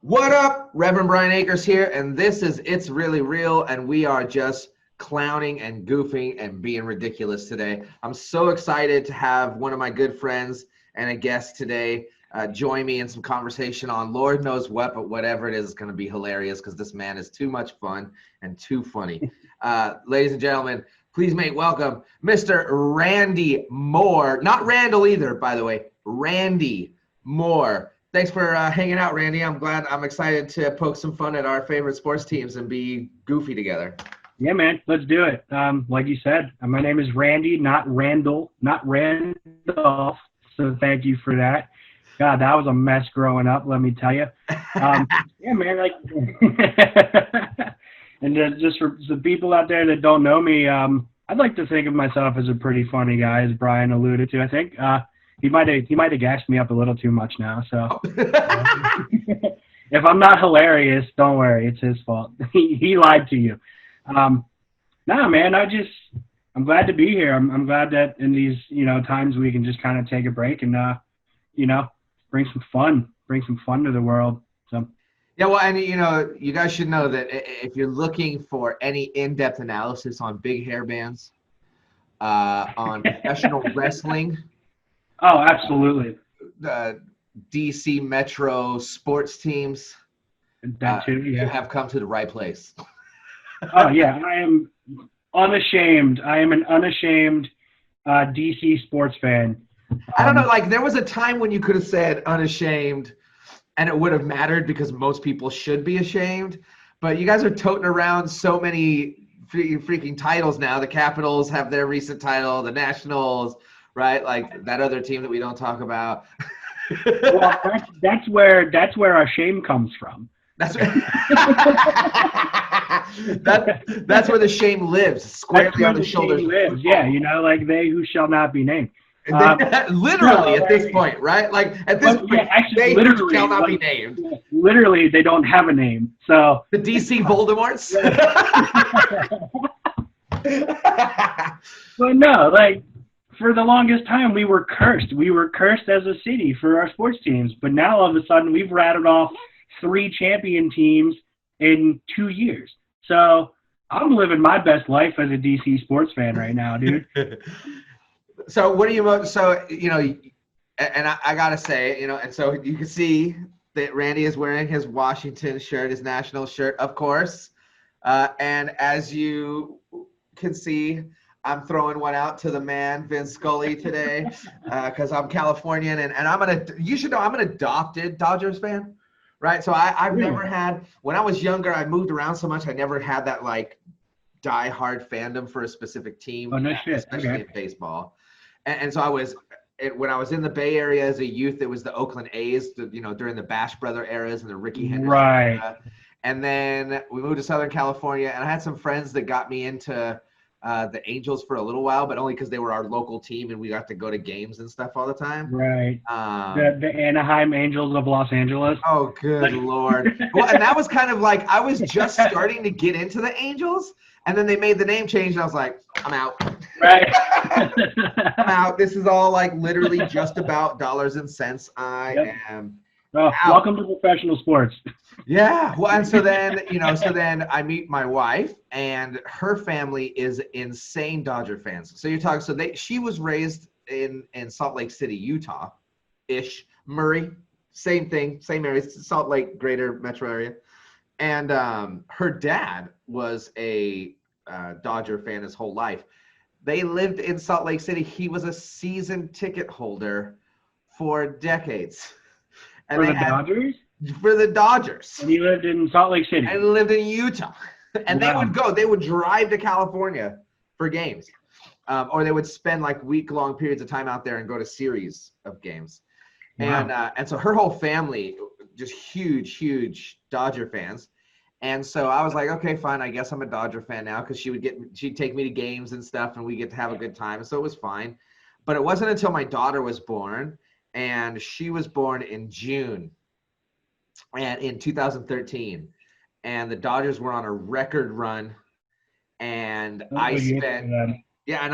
What up? Reverend Brian Akers here, and this is It's Really Real, and we are just clowning and goofing and being ridiculous today. I'm so excited to have one of my good friends and a guest today join me in some conversation on Lord knows what, but whatever it is, it's going to be hilarious because this man is too much fun and too funny. Ladies and gentlemen, please make welcome Mr. Randy Moore. Not Randall either, by the way. Randy Moore. Thanks for hanging out, Randy. I'm excited to poke some fun at our favorite sports teams and be goofy together. Yeah, man, let's do it. Like you said, my name is Randy, not Randall, not Randolph. So thank you for that. God, that was a mess growing up, let me tell you. Yeah, man, like, and just for the people out there that don't know me, I'd like to think of myself as a pretty funny guy, as Brian alluded to. I think he might have gassed me up a little too much now. So if I'm not hilarious, don't worry, it's his fault. He lied to you. Nah, man, I'm glad to be here. I'm glad that in these times we can just kind of take a break and bring some fun to the world. So. Yeah, well, and you guys should know that if you're looking for any in-depth analysis on big hair bands, on professional wrestling. Oh, absolutely. DC Metro sports teams. That too, yeah. You have come to the right place. Oh, yeah. I am unashamed. I am an unashamed DC sports fan. I don't know. Like, there was a time when you could have said unashamed and it would have mattered because most people should be ashamed. But you guys are toting around so many freaking titles now. The Capitals have their recent title, the Nationals, right? Like that other team that we don't talk about. Well, that's where our shame comes from. That's where the shame lives, squarely on the shoulders. Lives. Yeah, like they who shall not be named. Literally at this point, right? Like at this point, actually, they who shall not be named. Literally, they don't have a name. So the DC Voldemorts. But no, like for the longest time, we were cursed. We were cursed as a city for our sports teams. But now all of a sudden, we've rattled off 3 champion teams in 2 years. So I'm living my best life as a DC sports fan right now, dude. So what do you, and I got to say, and so you can see that Randy is wearing his Washington shirt, his national shirt, of course. And as you can see, I'm throwing one out to the man, Vince Scully, today, because I'm Californian. And you should know, I'm an adopted Dodgers fan, right? So I've never had, when I was younger, I moved around so much, I never had that, like, die-hard fandom for a specific team, especially in baseball. And so when I was in the Bay Area as a youth, it was the Oakland A's, during the Bash Brother eras and the Ricky Henderson era. And then we moved to Southern California, and I had some friends that got me into the Angels for a little while, but only because they were our local team and we got to go to games and stuff all the time. Right. The Anaheim Angels of Los Angeles. Oh, good Lord. Well, and that was kind of like, I was just starting to get into the Angels, and then they made the name change, and I was like, I'm out. Right. I'm out. This is all like literally just about dollars and cents. I am out. Welcome to professional sports. Yeah. Well, and so then, then I meet my wife, and her family is insane Dodger fans. So you're talking, she was raised in Salt Lake City, Utah-ish, Murray, same thing, same area, Salt Lake, greater metro area. And her dad was a Dodger fan his whole life. They lived in Salt Lake City. He was a season ticket holder for decades. And for the Dodgers? For the Dodgers. And he lived in Salt Lake City. And lived in Utah. And they would drive to California for games. Or they would spend like week-long periods of time out there and go to series of games. Wow. And so her whole family, just huge Dodger fans. And so I was like, okay, fine, I guess I'm a Dodger fan now, because she'd take me to games and stuff, and we get to have a good time. So it was fine. But it wasn't until my daughter was born, and she was born in June and in 2013. And the Dodgers were on a record run, and I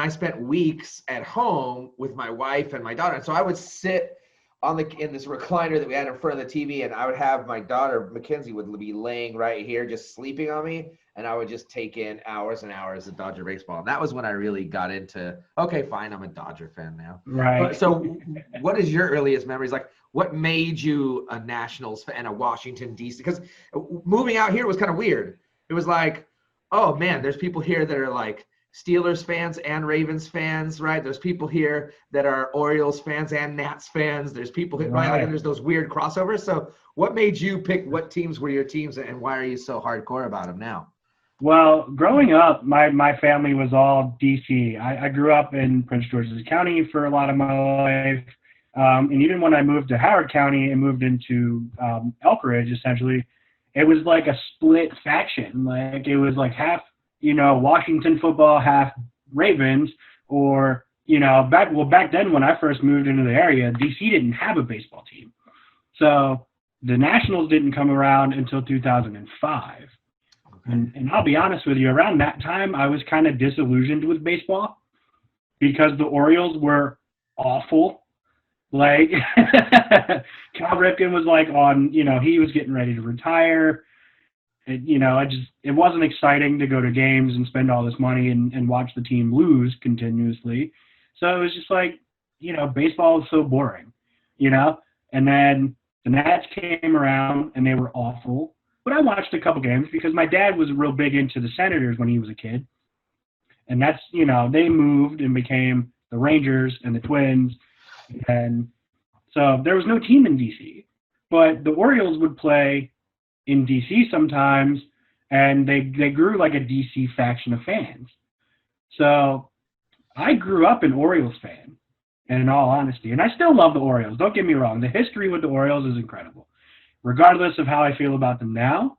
spent weeks at home with my wife and my daughter. And so I would sit in this recliner that we had in front of the TV, and I would have my daughter Mackenzie would be laying right here, just sleeping on me, and I would just take in hours and hours of Dodger baseball. And that was when I really got into, okay, fine, I'm a Dodger fan now. Right. So, what is your earliest memories? Like, what made you a Nationals fan, a Washington D.C.? Because moving out here was kind of weird. It was like, oh man, there's people here that are like Steelers fans and Ravens fans, right? There's people here that are Orioles fans and Nats fans. There's people here, right? Like, and there's those weird crossovers. So what made you pick what teams were your teams, and why are you so hardcore about them now? Well, growing up, my family was all DC. I grew up in Prince George's County for a lot of my life. And even when I moved to Howard County and moved into Elkridge, essentially, it was like a split faction. Like, it was like half, Washington football, half Ravens, or, back then when I first moved into the area, DC didn't have a baseball team. So the Nationals didn't come around until 2005. And I'll be honest with you, around that time, I was kind of disillusioned with baseball because the Orioles were awful. Like, Cal Ripken was like he was getting ready to retire. It wasn't exciting to go to games and spend all this money and watch the team lose continuously. So it was just like, baseball is so boring, And then the Nats came around and they were awful. But I watched a couple games because my dad was real big into the Senators when he was a kid. And that's, they moved and became the Rangers and the Twins. And so there was no team in DC. But the Orioles would play in DC sometimes, and they grew like a DC faction of fans. So I grew up an Orioles fan, in all honesty. And I still love the Orioles. Don't get me wrong. The history with the Orioles is incredible, regardless of how I feel about them now.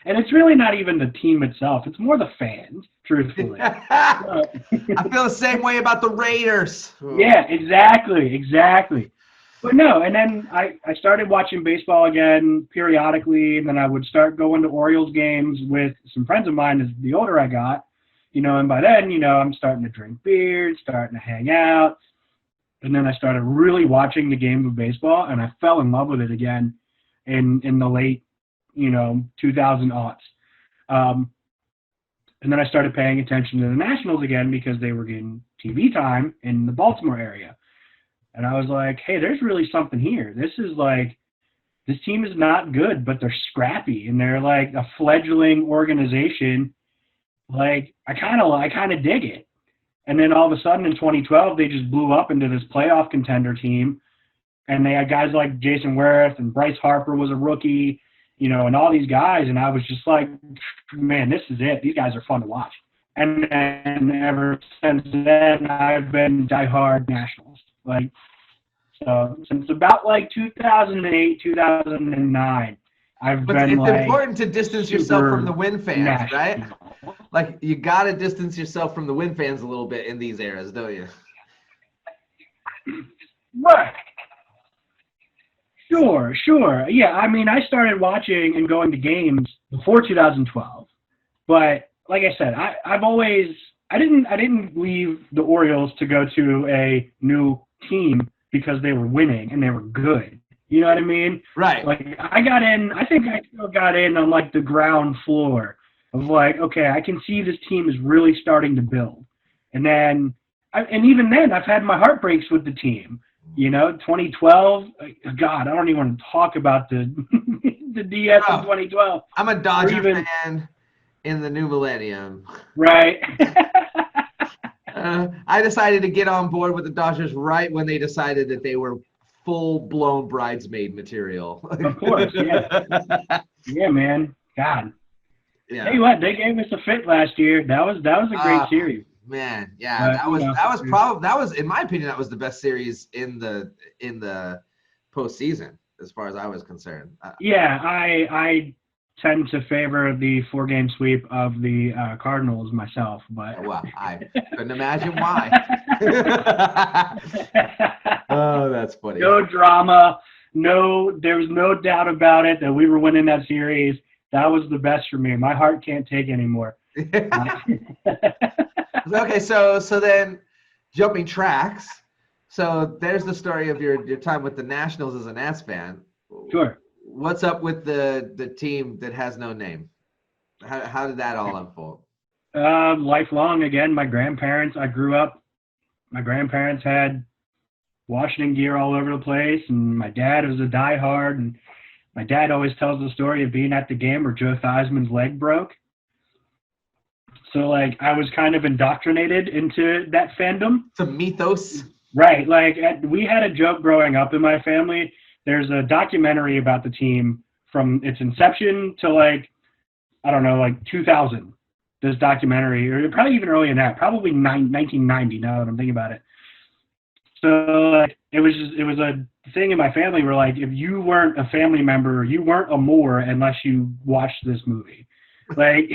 And it's really not even the team itself. It's more the fans, truthfully. I feel the same way about the Raiders. Yeah, exactly. But no, and then I started watching baseball again periodically, and then I would start going to Orioles games with some friends of mine as the older I got, and by then, I'm starting to drink beer, starting to hang out. And then I started really watching the game of baseball, and I fell in love with it again in the late, 2000 aughts. And then I started paying attention to the Nationals again because they were getting TV time in the Baltimore area. And I was like, hey, there's really something here. This team is not good, but they're scrappy, and they're like a fledgling organization. Like, I kind of dig it. And then all of a sudden in 2012, they just blew up into this playoff contender team. And they had guys like Jason Werth, and Bryce Harper was a rookie, and all these guys. And I was just like, man, this is it. These guys are fun to watch. And then ever since then, I've been diehard Nationals. Like, so since about like 2008, 2009, I've been it's like, important to distance yourself from the win fans, national. right? Like, you got to distance yourself from the win fans a little bit in these eras, don't you? Right. Sure. Yeah, I mean, I started watching and going to games before 2012. But like I said, I didn't leave the Orioles to go to a new team because they were winning and they were good. You know what I mean? Right. Like, I think I still got in on like the ground floor of like, okay, I can see this team is really starting to build. And then, even then, I've had my heartbreaks with the team. 2012, God, I don't even want to talk about the DS in 2012. I'm a Dodger fan in the new millennium. Right. I decided to get on board with the Dodgers right when they decided that they were full-blown bridesmaid material. Of course, yeah. Yeah, man. God. Yeah. Tell you what, they gave us a fit last year. That was a great series. Man, yeah, that was in my opinion, that was the best series in the postseason as far as I was concerned. Yeah, I tend to favor the 4-game sweep of the Cardinals myself, but well, I couldn't imagine why. Oh, that's funny. No drama. There was no doubt about it that we were winning that series. That was the best for me. My heart can't take anymore. Okay, so then jumping tracks. So there's the story of your time with the Nationals as a Nats fan. Sure. What's up with the team that has no name? How did that all unfold? Lifelong again. My grandparents. I grew up. My grandparents had Washington gear all over the place, and my dad was a diehard. And my dad always tells the story of being at the game where Joe Theismann's leg broke. So like I was kind of indoctrinated into that fandom. It's a mythos. Right. Like we had a joke growing up in my family. There's a documentary about the team from its inception to like, I don't know, like 2000. This documentary, or probably even earlier than that, probably 1990 now that I'm thinking about it. So like, it was a thing in my family where like, if you weren't a family member, you weren't a Moore unless you watched this movie. Like,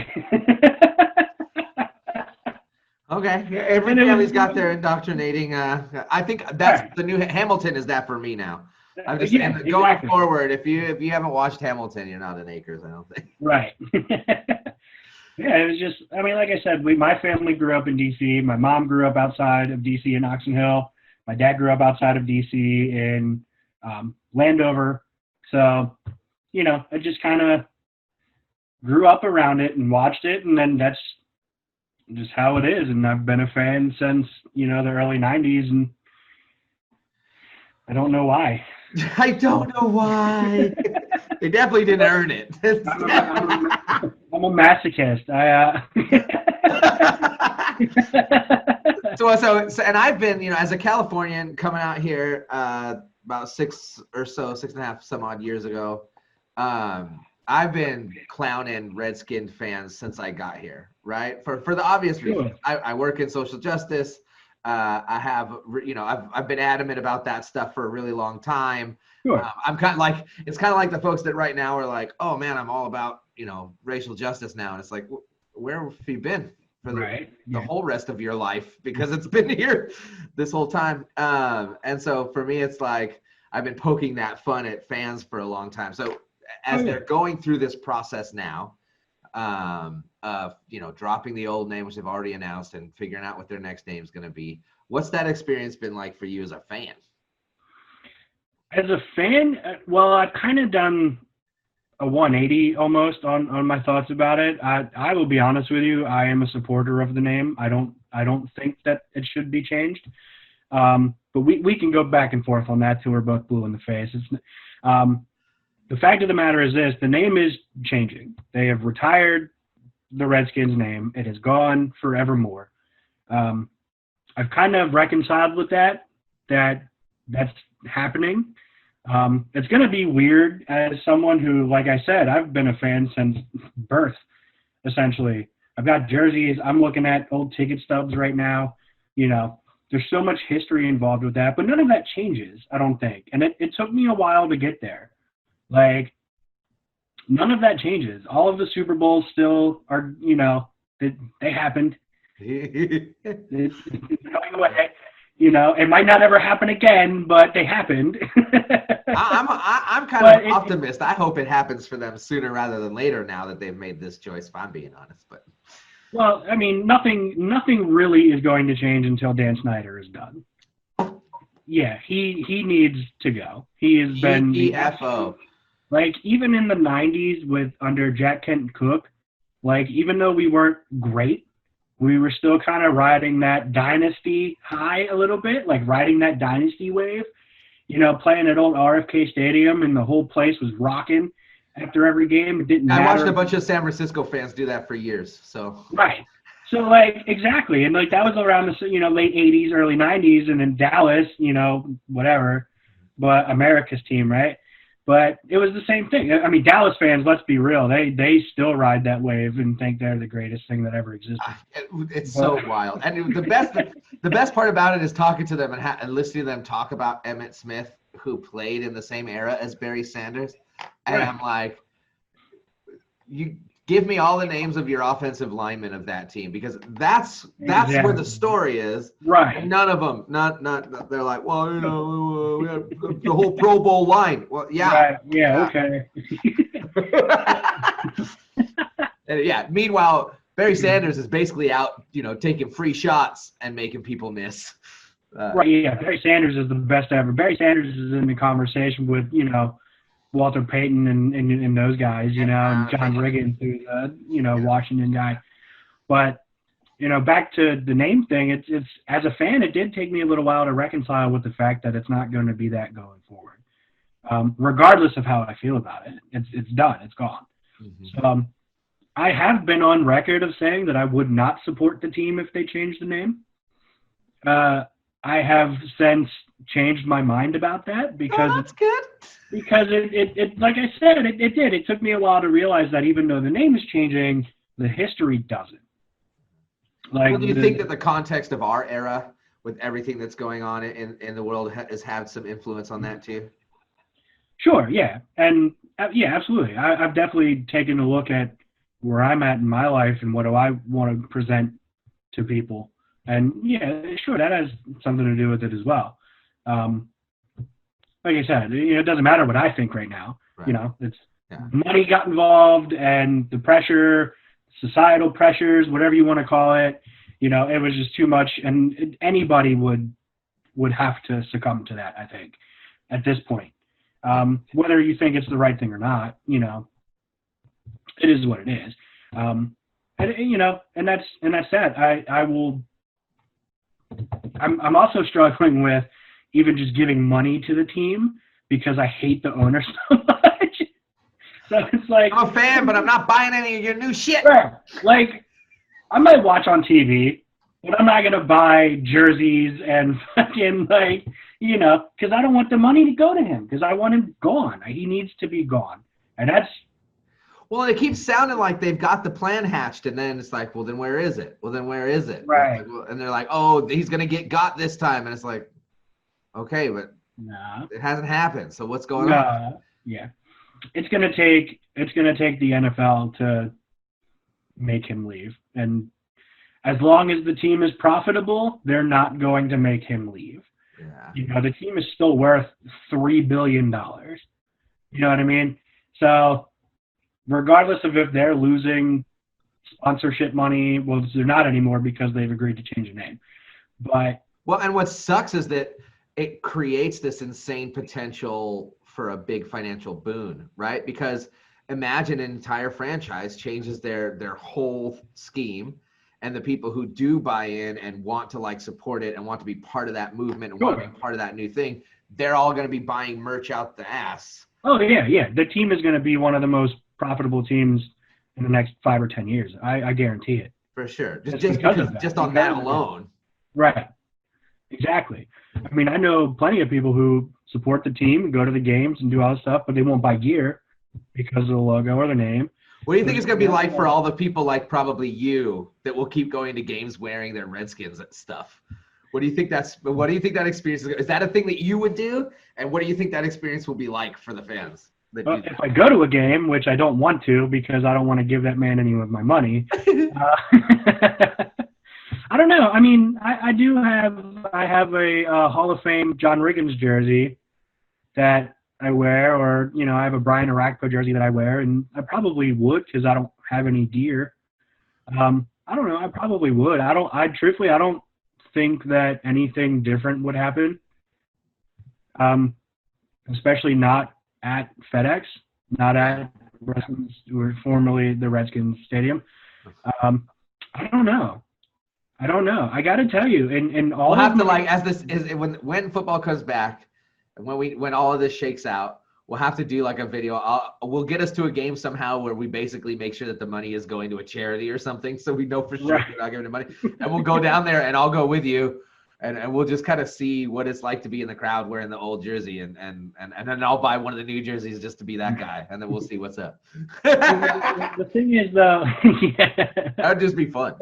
okay, every family's got their indoctrinating. I think that's right. the new Hamilton is that for me now. I'm just Yeah, saying, going exactly. forward, if you haven't watched Hamilton, you're not an Akers, I don't think. Right. Yeah, it was just, I mean, like I said, my family grew up in D.C. My mom grew up outside of D.C. in Oxon Hill. My dad grew up outside of D.C. in Landover. So, you know, I just kind of grew up around it and watched it, and then that's just how it is. And I've been a fan since, you know, the early 90s, and I don't know why. I don't know why. They definitely didn't earn it. I'm a masochist. So, and I've been, you know, as a Californian coming out here about 6.5 some odd years ago, I've been clowning Redskin fans since I got here, right? For the obvious reason. I work in social justice. I have, you know, I've been adamant about that stuff for a really long time. Sure. I'm kind of like, it's kind of like the folks that right now are like, oh man, I'm all about, you know, racial justice now. And it's like, where have you been for the whole rest of your life? Because it's been here this whole time. And so for me, it's like, I've been poking that fun at fans for a long time. So as they're going through this process now, of, you know, dropping the old name, which they've already announced, and figuring out what their next name is going to be. What's that experience been like for you as a fan? As a fan, well, I've kind of done a 180 almost on my thoughts about it. I will be honest with you. I am a supporter of the name. I don't think that it should be changed. But we can go back and forth on that till we're both blue in the face. It's the fact of the matter is this: the name is changing. They have retired the Redskins name. It is gone forevermore. I've kind of reconciled with that that's happening. It's going to be weird as someone who, like I said, I've been a fan since birth, essentially. I've got jerseys. I'm looking at old ticket stubs right now. You know, there's so much history involved with that, but none of that changes, I don't think. And it took me a while to get there. Like, none of that changes. All of the Super Bowls still are, you know, they happened. It's going away. You know, it might not ever happen again, but they happened. I'm kind of an optimist. I hope it happens for them sooner rather than later now that they've made this choice, if I'm being honest. But well, I mean, nothing really is going to change until Dan Snyder is done. Yeah, he needs to go. He has been EFO. Like, even in the 90s under Jack Kent Cook, like, even though we weren't great, we were still kind of riding that dynasty high a little bit, like riding that dynasty wave, you know, playing at old RFK Stadium, and the whole place was rocking after every game. It didn't matter. I watched a bunch of San Francisco fans do that for years. So right. So, like, exactly. And, like, that was around the, you know, late 80s, early 90s, and in Dallas, you know, whatever, but America's team, right? But it was the same thing. I mean, Dallas fans, let's be real, they still ride that wave and think they're the greatest thing that ever existed. It's so wild. And the best part about it is talking to them and listening to them talk about Emmitt Smith, who played in the same era as Barry Sanders. And right. I'm like, you give me all the names of your offensive linemen of that team, because that's exactly where the story is. Right. And none of them, not they're like, well, you know, we have the whole Pro Bowl line. Well, yeah. Right. Yeah. Okay. And yeah. Meanwhile, Barry Sanders is basically out, you know, taking free shots and making people miss. Right, yeah. Barry Sanders is the best ever. Barry Sanders is in the conversation with, Walter Payton and those guys, and John Riggins, who's a, Washington guy. But, back to the name thing, it's as a fan, it did take me a little while to reconcile with the fact that it's not going to be that going forward. Regardless of how I feel about it, it's done. It's gone. Mm-hmm. So, I have been on record of saying that I would not support the team if they changed the name. I have since changed my mind about that because that's good. Because it like I said, it did. It took me a while to realize that even though the name is changing, the history doesn't. Well, do you think that the context of our era, with everything that's going on in the world, has had some influence on that too? Sure, yeah. And yeah, absolutely. I've definitely taken a look at where I'm at in my life and what do I want to present to people. And yeah, sure, that has something to do with it as well. Like I said, it doesn't matter what I think right now. Right. It's money got involved and the pressure, societal pressures, whatever you want to call it. It was just too much, and anybody would have to succumb to that. I think at this point, whether you think it's the right thing or not, it is what it is. And that's that. I will. I'm also struggling with even just giving money to the team because I hate the owner so much. So it's like, I'm a fan, but I'm not buying any of your new shit. Right. Like, I might watch on TV, but I'm not gonna buy jerseys and fucking because I don't want the money to go to him because I want him gone. He needs to be gone, and that's. Well, it keeps sounding like they've got the plan hatched, and then it's like, well, then where is it? Well, then where is it? Right. Like, well, and they're like, oh, he's going to get got this time. And it's like, okay, but it hasn't happened. So what's going on? Yeah. It's going to take the NFL to make him leave. And as long as the team is profitable, they're not going to make him leave. Yeah. The team is still worth $3 billion. You know what I mean? So regardless of if they're losing sponsorship money, well, they're not anymore because they've agreed to change the name. But and what sucks is that it creates this insane potential for a big financial boon, right? Because imagine an entire franchise changes their whole scheme, and the people who do buy in and want to support it and want to be part of that movement and want to be part of that new thing, they're all going to be buying merch out the ass. Oh yeah. The team is going to be one of the most profitable teams in the next 5 or 10 years. I guarantee it. For sure. Just on that alone. Right. Exactly. I mean, I know plenty of people who support the team and go to the games and do all this stuff, but they won't buy gear because of the logo or the name. What do you think it's going to be like for all the people like probably you that will keep going to games wearing their Redskins stuff? What do you think that experience is? Is that a thing that you would do? And what do you think that experience will be like for the fans? Well, if I go to a game, which I don't want to because I don't want to give that man any of my money, I don't know. I mean, I have a Hall of Fame John Riggins jersey that I wear, or I have a Brian Arakpo jersey that I wear, and I probably would because I don't have any gear. I don't know. I probably would. Truthfully, I don't think that anything different would happen. Especially not at FedEx, not at Redskins, or formerly the Redskins Stadium. I don't know. I got to tell you, and all we'll have to when football comes back, and when all of this shakes out, we'll have to do a video. We'll get us to a game somehow where we basically make sure that the money is going to a charity or something, so we know for sure we're not giving the money. And we'll go down there, and I'll go with you. And we'll just kind of see what it's like to be in the crowd wearing the old jersey, and then I'll buy one of the new jerseys just to be that guy, and then we'll see what's up. The thing is, though, that would just be fun.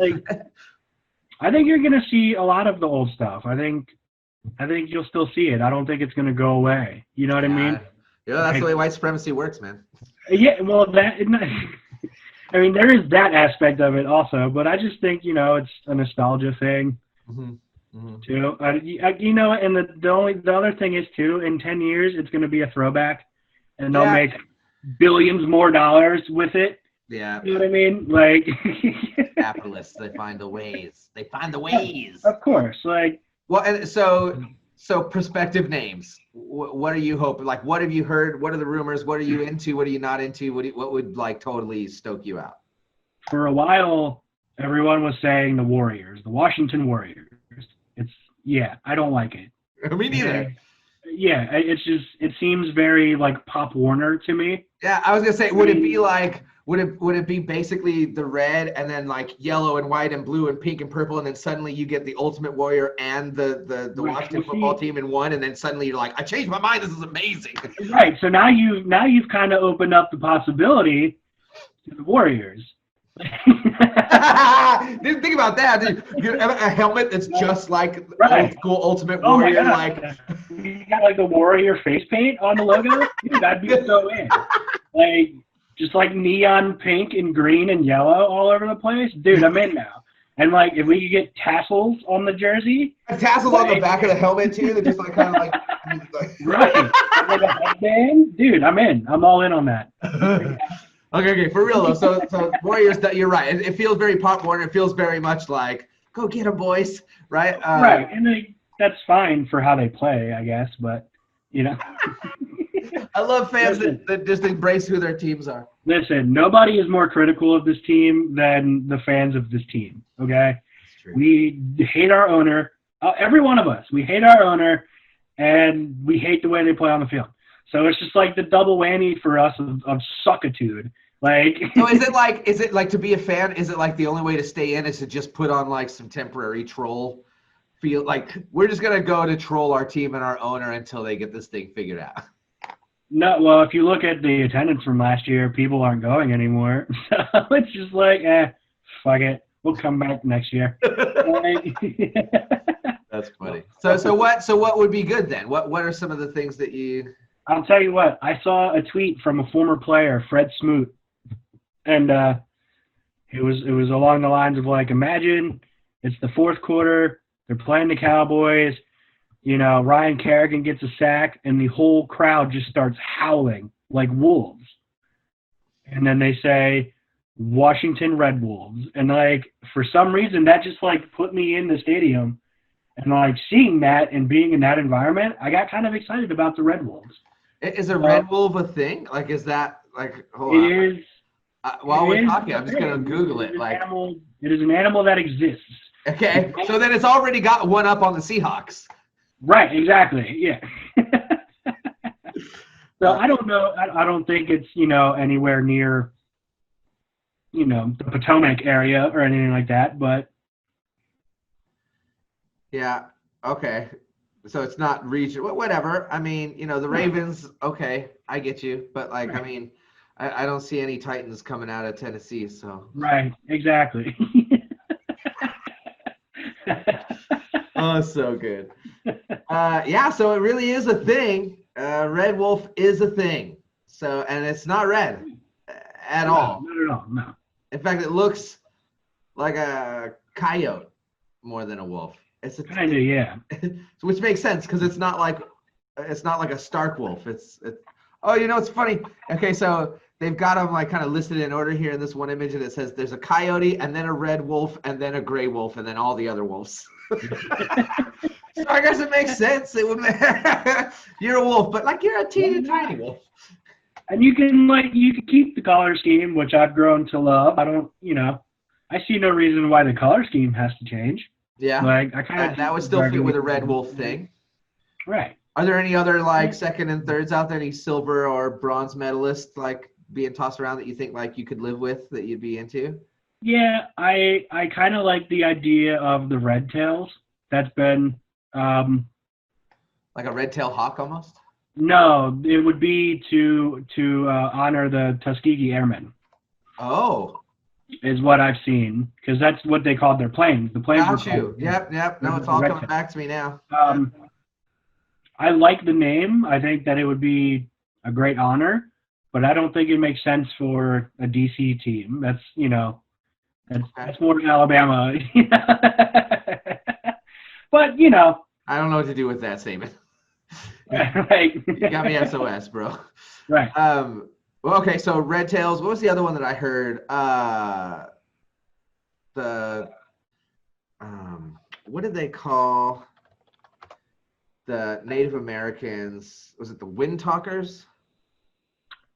I think you're gonna see a lot of the old stuff. I think you'll still see it. I don't think it's gonna go away. You know what I mean? Yeah, that's the way white supremacy works, man. Yeah, well, I mean, there is that aspect of it also, but I just think it's a nostalgia thing. Mm-hmm. Mm-hmm. Too, and the other thing is too, in 10 years it's going to be a throwback, and they'll make billions more dollars with it. Yeah, you know what I mean? Capitalists, they find the ways. Of course, Well, and so prospective names. What are you hoping? Like, what have you heard? What are the rumors? What are you into? What are you not into? What would like totally stoke you out? For a while, everyone was saying the Warriors, the Washington Warriors. I don't like it. Me neither. Yeah, it seems very like Pop Warner to me. Yeah, I was gonna say, would it be like, would it be basically the red and then like yellow and white and blue and pink and purple, and then suddenly you get the Ultimate Warrior and the Washington football team in one, and then suddenly you're like, I changed my mind. This is amazing. Right. So now you've kind of opened up the possibility to the Warriors. Didn't think about that. Dude. You have a helmet that's just like old school Ultimate Warrior. Oh my God. Like you got like the Warrior face paint on the logo. Dude, that'd be so in. Like just like neon pink and green and yellow all over the place. Dude, I'm in now. And like if we could get tassels on the jersey. Tassels on the back of the helmet too. They're just like kind of like right. Like a headband. Dude, I'm in. I'm all in on that. Okay, for real though. So Warriors, you're right. It feels very Pop Warner. It feels very much like, go get 'em, boys, right? Right, and that's fine for how they play, I guess. But you know, I love fans that just embrace who their teams are. Listen, nobody is more critical of this team than the fans of this team. Okay, we hate our owner. Every one of us, we hate our owner, and we hate the way they play on the field. So it's just like the double whammy for us of suckitude. Like, so is it like to be a fan? Is it like the only way to stay in is to just put on like some temporary troll feel? Like we're just gonna go to troll our team and our owner until they get this thing figured out. No, well, if you look at the attendance from last year, people aren't going anymore. So it's just like, fuck it, we'll come back next year. That's funny. So what would be good then? What are some of the things that you? I'll tell you what. I saw a tweet from a former player, Fred Smoot, and it was along the lines of like, imagine it's the fourth quarter, they're playing the Cowboys, you know, Ryan Kerrigan gets a sack, and the whole crowd just starts howling like wolves, and then they say Washington Red Wolves, and like for some reason that just like put me in the stadium, and like seeing that and being in that environment, I got kind of excited about the Red Wolves. Is a red wolf a thing? Like, is that like? Hold on. It is. While we're talking, I'm just gonna Google it. Like, it is an animal that exists. Okay, so then it's already got one up on the Seahawks. Right. Exactly. Yeah. So I don't know. I don't think it's anywhere near the Potomac area or anything like that. But yeah. Okay. So it's not regional, whatever. I mean, the Ravens, okay, I get you. But, like, right. I mean, I don't see any Titans coming out of Tennessee, so. Right, exactly. Oh, so good. Yeah, so it really is a thing. Red Wolf is a thing. So, and it's not red at all. Not at all, no. In fact, it looks like a coyote more than a wolf. It's kind of, yeah. Which makes sense because it's not like a stark wolf. It's oh, it's funny. Okay, so they've got them like kind of listed in order here in this one image, and it says there's a coyote and then a red wolf and then a gray wolf and then all the other wolves. So I guess it makes sense. It would. You're a wolf, but like you're a teeny tiny wolf. And you can keep the color scheme, which I've grown to love. I don't, I see no reason why the color scheme has to change. Yeah, like I kind of that would still fit with a red wolf thing, right? Are there any other like second and thirds out there? Any silver or bronze medalists like being tossed around that you think like you could live with that you'd be into? Yeah, I kind of like the idea of the red tails. That's been like a red tail hawk almost. No, it would be to honor the Tuskegee Airmen. Oh. Is what I've seen, because that's what they called their planes. The planes were called. Yep. No, it's all coming back to me now. I like the name. I think that it would be a great honor, but I don't think it makes sense for a DC team. That's that's more Alabama. But I don't know what to do with that statement. Right. You got me SOS, bro. Right. Well, okay, so red tails. What was the other one that I heard? What did they call? the Native Americans. Was it the Wind Talkers?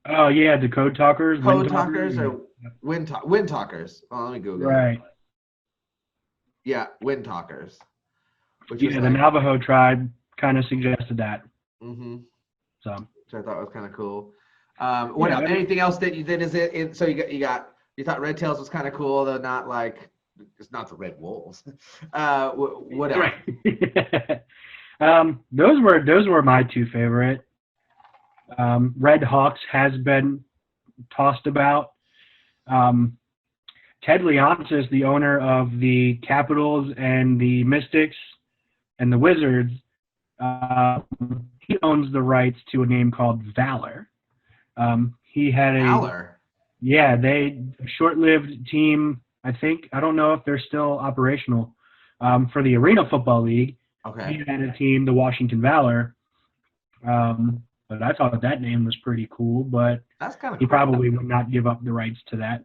Oh yeah, the Code Talkers. Code Talkers or Wind Talkers? Oh, let me Google it. Right. Yeah, Wind Talkers. Which Yeah, was the like, Navajo tribe kind of suggested that. So. Which I thought was kind of cool. What Yeah, else? Anything else that you did? Is it? So you thought Red Tails was kind of cool, though not like it's not the Red Wolves. What else? Right. Those were my two favorite. Red Hawks has been tossed about. Ted Leonsis, the owner of the Capitals and the Mystics and the Wizards, he owns the rights to a name called Valor. He had a Valor. Yeah, short-lived team. I think I don't know if they're still operational for the Arena Football League. Okay. He had a team, the Washington Valor. But I thought that name was pretty cool. But that's kind of he cool. probably would not give up the rights to that.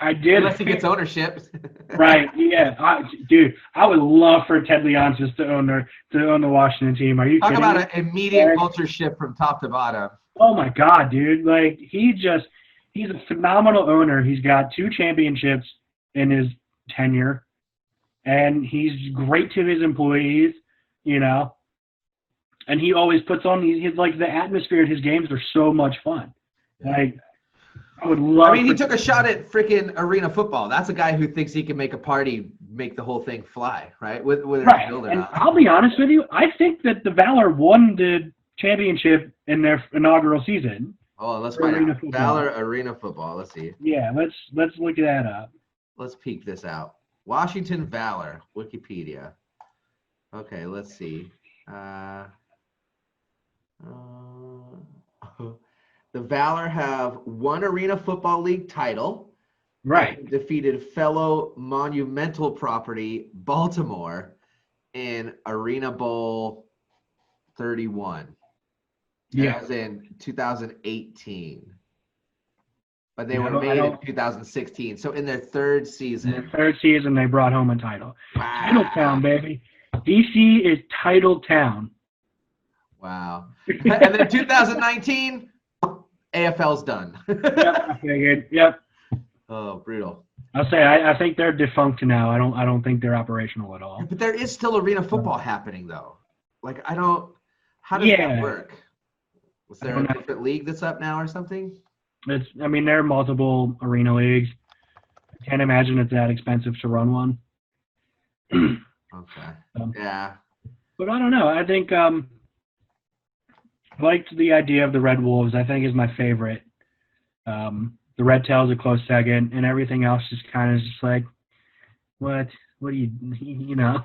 I did. Unless he gets ownership. Right. Yeah. Dude, I would love for Ted Leonsis to own the Washington team. Are you Talk kidding about me? an immediate culture shift from top to bottom. Oh my God, dude! Like he's a phenomenal owner. He's got 2 championships in his tenure, and he's great to his employees. You know, and he always puts on his like the atmosphere at his games are so much fun. Like. I would love. I mean, he took a shot at freaking arena football. That's a guy who thinks he can make a party, make the whole thing fly, right? Whether right. It's built or And not. I'll be honest with you. I think that the Valor won the championship in their inaugural season. Oh, let's find out. Football. Valor Arena Football. Let's see. Yeah, let's look that up. Let's peek this out. Washington Valor, Wikipedia. Okay, let's see. The Valor have one Arena Football League title. Right. Defeated fellow monumental property Baltimore in Arena Bowl 31. Yeah. That was in 2018. But they Yeah, were made in 2016. So in their third season. In their third season, they brought home a title. Wow. Title Town, baby. DC is Title Town. Wow. And then 2019, AFL's done. Yep, I figured. Yep. Oh, brutal. I'll say I think they're defunct now. I don't think they're operational at all. But there is still arena football happening, though. Like, I don't. How does that work? Was there a different league that's up now or something? I mean, there are multiple arena leagues. I can't imagine it's that expensive to run one. Okay. Yeah. But I don't know. I think I liked the idea of the Red Wolves. I think is my favorite. The Red Tails a close second, and everything else is kind of just like, what do you know?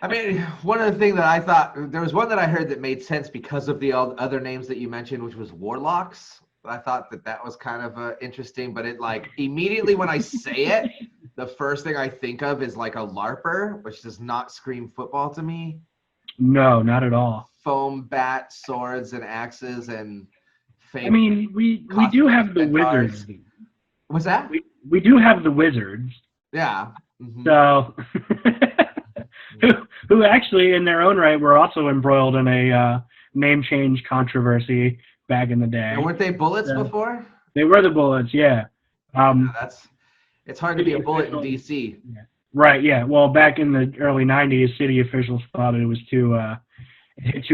I mean, one of the things that I thought, there was one that I heard that made sense because of the other names that you mentioned, which was Warlocks. I thought that was kind of interesting, but it like immediately when I say it, the first thing I think of is like a LARPer, which does not scream football to me. No, not at all. Foam bat, swords, and axes, and fake. I mean, we do have the Wizards. What's that? We do have the Wizards. Yeah. Mm-hmm. So, who actually, in their own right, were also embroiled in a name change controversy back in the day. And weren't they Bullets before? They were the Bullets, yeah. It's hard to be a Bullet in DC. Yeah. Right, yeah. Well, back in the early '90s, city officials thought it was too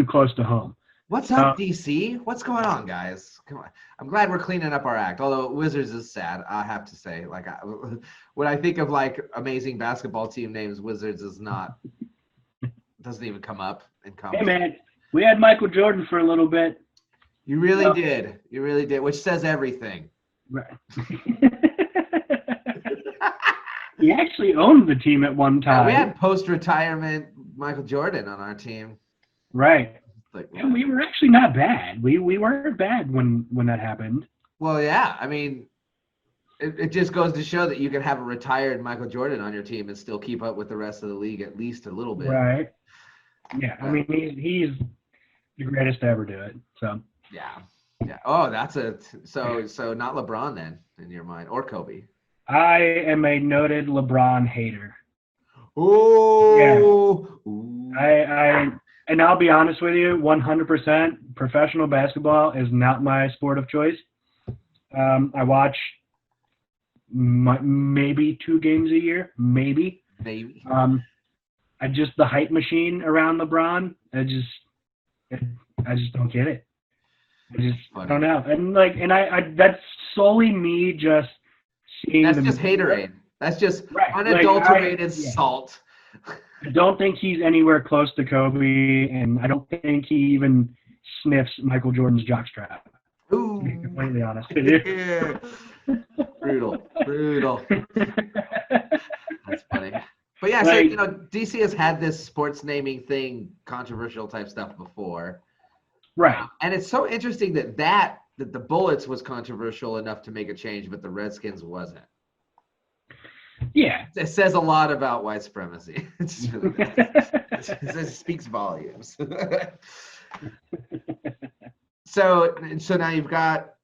close to home. What's up, DC? What's going on, guys? Come on. I'm glad we're cleaning up our act. Although Wizards is sad, I have to say. Like, when I think of like amazing basketball team names, Wizards is not. Doesn't even come up in conversation. Hey man, we had Michael Jordan for a little bit. You really did. You really did, which says everything. Right. He actually owned the team at one time. Yeah, we had post-retirement Michael Jordan on our team. Right. Like, and we were actually not bad. We weren't bad when that happened. Well, yeah. I mean, it just goes to show that you can have a retired Michael Jordan on your team and still keep up with the rest of the league at least a little bit. Right. Yeah. I mean, he's the greatest to ever do it. So. Yeah. Yeah. Oh, so not LeBron then in your mind, or Kobe. I am a noted LeBron hater. Oh. Yeah. Ooh. And I'll be honest with you, 100%, professional basketball is not my sport of choice. I watch maybe 2 games a year, maybe. Maybe. I just the hype machine around LeBron. I just don't get it. I don't know. And I that's solely me just seeing. That's just haterade. That's just unadulterated salt. I don't think he's anywhere close to Kobe, and I don't think he even sniffs Michael Jordan's jockstrap. Ooh. To be completely honest with you. Yeah. Brutal. That's funny. But yeah, so DC has had this sports naming thing, controversial type stuff before. Right. And it's so interesting that the Bullets was controversial enough to make a change, but the Redskins wasn't. Yeah. It says a lot about white supremacy. It speaks volumes. So now you've got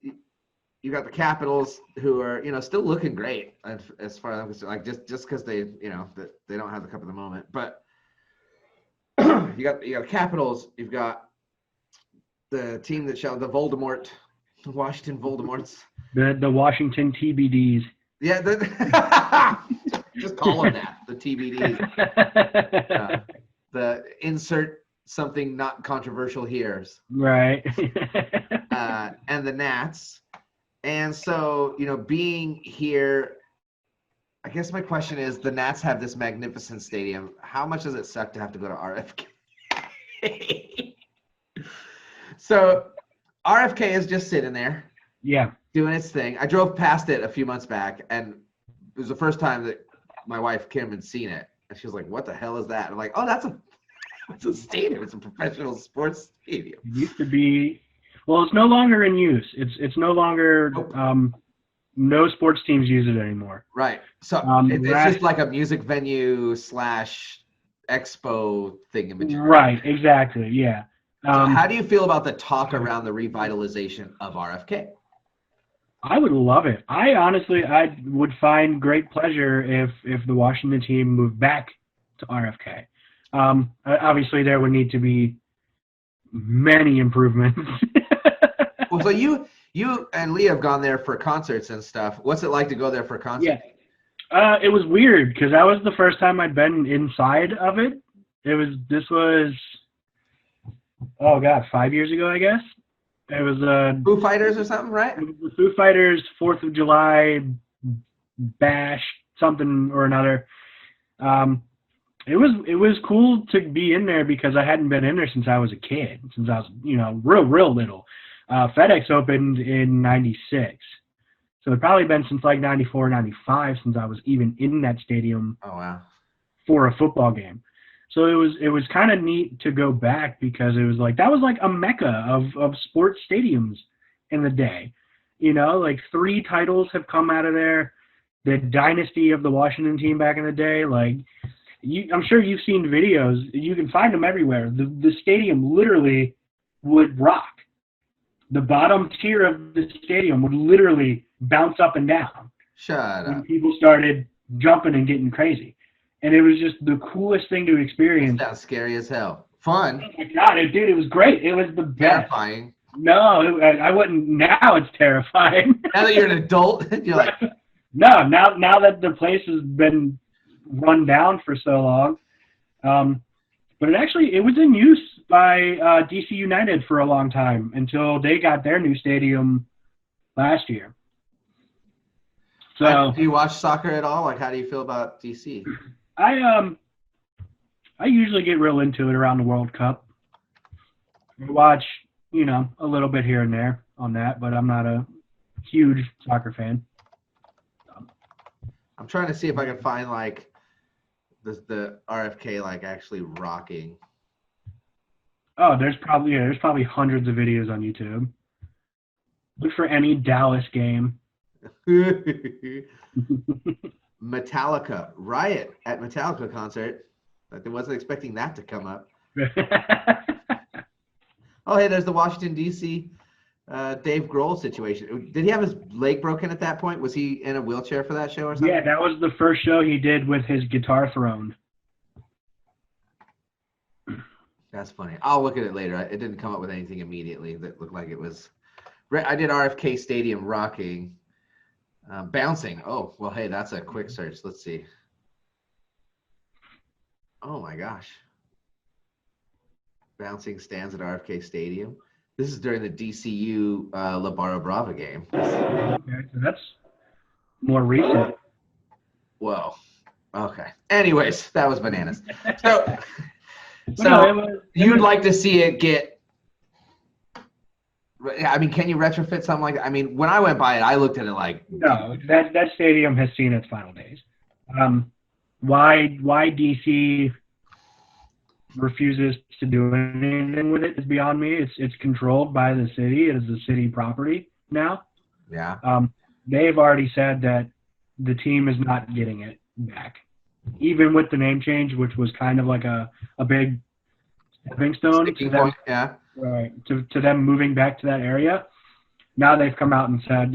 the Capitals, who are still looking great as far as just because they they don't have the cup at the moment, but you got the Capitals, you've got the team that shall the Washington Voldemorts, the Washington TBDs. Yeah, just call them that, the TBDs. The insert something not controversial here. Right. And the Nats. And so, being here, I guess my question is, the Nats have this magnificent stadium. How much does it suck to have to go to RFK? So RFK is just sitting there. Yeah. Doing its thing. I drove past it a few months back, and it was the first time that my wife Kim had seen it, and she was like, "What the hell is that?" And I'm like, "Oh, it's a stadium. It's a professional sports stadium." It used to be. Well, it's no longer in use. It's no longer. Nope. No sports teams use it anymore. Right. So it's just like a music venue / expo thing. Right. Exactly. Yeah. So how do you feel about the talk around the revitalization of RFK? I would love it. I would find great pleasure if the Washington team moved back to RFK. Obviously, there would need to be many improvements. Well, so you and Leah have gone there for concerts and stuff. What's it like to go there for a concert? Yeah. It was weird because that was the first time I'd been inside of it. This was 5 years ago, I guess. It was Foo Fighters or something, right? It was the Foo Fighters 4th of July bash, something or another. It was cool to be in there because I hadn't been in there since I was a kid, since I was real little. FedEx opened in '96, so it's probably been since like '94, '95 since I was even in that stadium. Oh wow! For a football game. So it was kind of neat to go back because it was like that was like a mecca of sports stadiums in the day. 3 titles have come out of there. The dynasty of the Washington team back in the day, I'm sure you've seen videos. You can find them everywhere. The stadium literally would rock. The bottom tier of the stadium would literally bounce up and down. Shut up. When people started jumping and getting crazy. And it was just the coolest thing to experience. That sounds scary as hell. Fun. Oh my God, dude, it was great. It was the best. Terrifying. No, I wouldn't. Now it's terrifying. Now that you're an adult, you're like. No, now that the place has been run down for so long. But it was in use by DC United for a long time until they got their new stadium last year. So do you watch soccer at all? How do you feel about DC? I usually get real into it around the World Cup. I watch, a little bit here and there on that, but I'm not a huge soccer fan. I'm trying to see if I can find the RFK actually rocking. Oh, there's probably hundreds of videos on YouTube. Look for any Dallas game. Metallica riot at Metallica concert. I wasn't expecting that to come up. Oh, hey, there's the Washington D.C. Dave Grohl situation. Did he have his leg broken at that point? Was he in a wheelchair for that show or something? Yeah, that was the first show he did with his guitar thrown. That's funny. I'll look at it later. It didn't come up with anything immediately that looked like it was. I did RFK Stadium rocking, bouncing. Oh, well, hey, that's a quick search. Let's see. Oh my gosh. Bouncing stands at RFK Stadium. This is during the DCU La Barra Brava game. Okay, so that's more recent. Whoa. Okay. Anyways, that was bananas. So, you'd like to see it get. I mean, can you retrofit something like that? I mean, when I went by it, I looked at it like. No, that stadium has seen its final days. Why DC refuses to do anything with it is beyond me. It's controlled by the city. It is a city property now. Yeah. They've already said that the team is not getting it back, even with the name change, which was kind of like a big stepping stone to them, right, to them moving back to that area. Now they've come out and said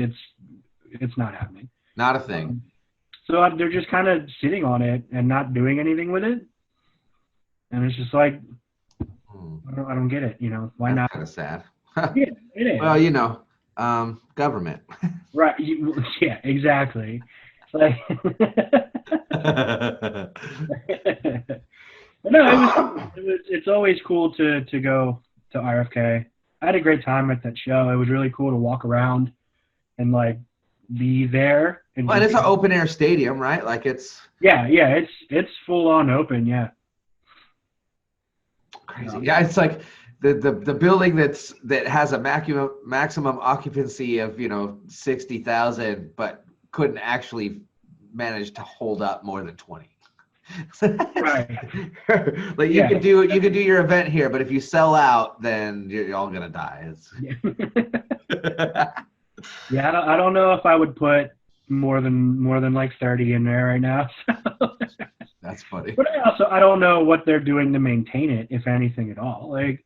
it's not happening. Not a thing. So they're just kind of sitting on it and not doing anything with it. And it's just like, I don't get it. You know, why not? Kind of sad. Yeah, it is. Well, you know, government. Right. Yeah, exactly. It's like, but no, it's always cool to go to RFK. I had a great time at that show. It was really cool to walk around and like be there. And it's an open air stadium, right? Like it's. Yeah, it's full on open. Yeah. Crazy. Yeah, it's like the building that has a maximum occupancy of 60,000, but couldn't actually manage to hold up more than 20. Right. Like you could do your event here, but if you sell out, then you're all gonna die. Yeah, I don't know if I would put more than like 30 in there right now. So. That's funny. But I don't know what they're doing to maintain it, if anything at all. Like,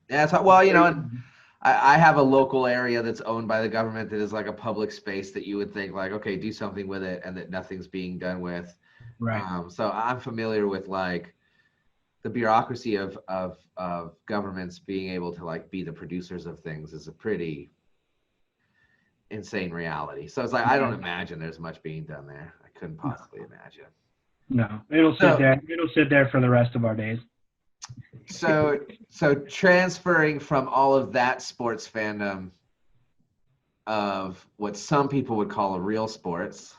yeah, well, and I have a local area that's owned by the government that is like a public space that you would think like, okay, do something with it, and that nothing's being done with. Right. So I'm familiar with like the bureaucracy of governments being able to like be the producers of things is a pretty insane reality. So it's like I don't imagine there's much being done there. I couldn't possibly imagine. No, it'll sit there. It'll sit there for the rest of our days. So transferring from all of that sports fandom of what some people would call a real sports,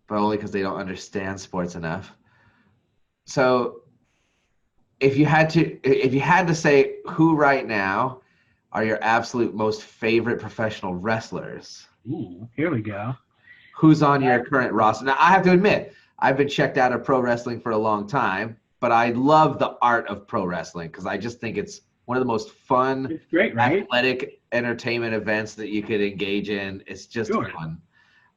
but only because they don't understand sports enough. So if you had to say who right now are your absolute most favorite professional wrestlers? Ooh, here we go. Who's on your current roster? Now I have to admit, I've been checked out of pro wrestling for a long time, but I love the art of pro wrestling because I just think it's one of the most fun, it's great, right? Athletic entertainment events that you could engage in. It's just fun.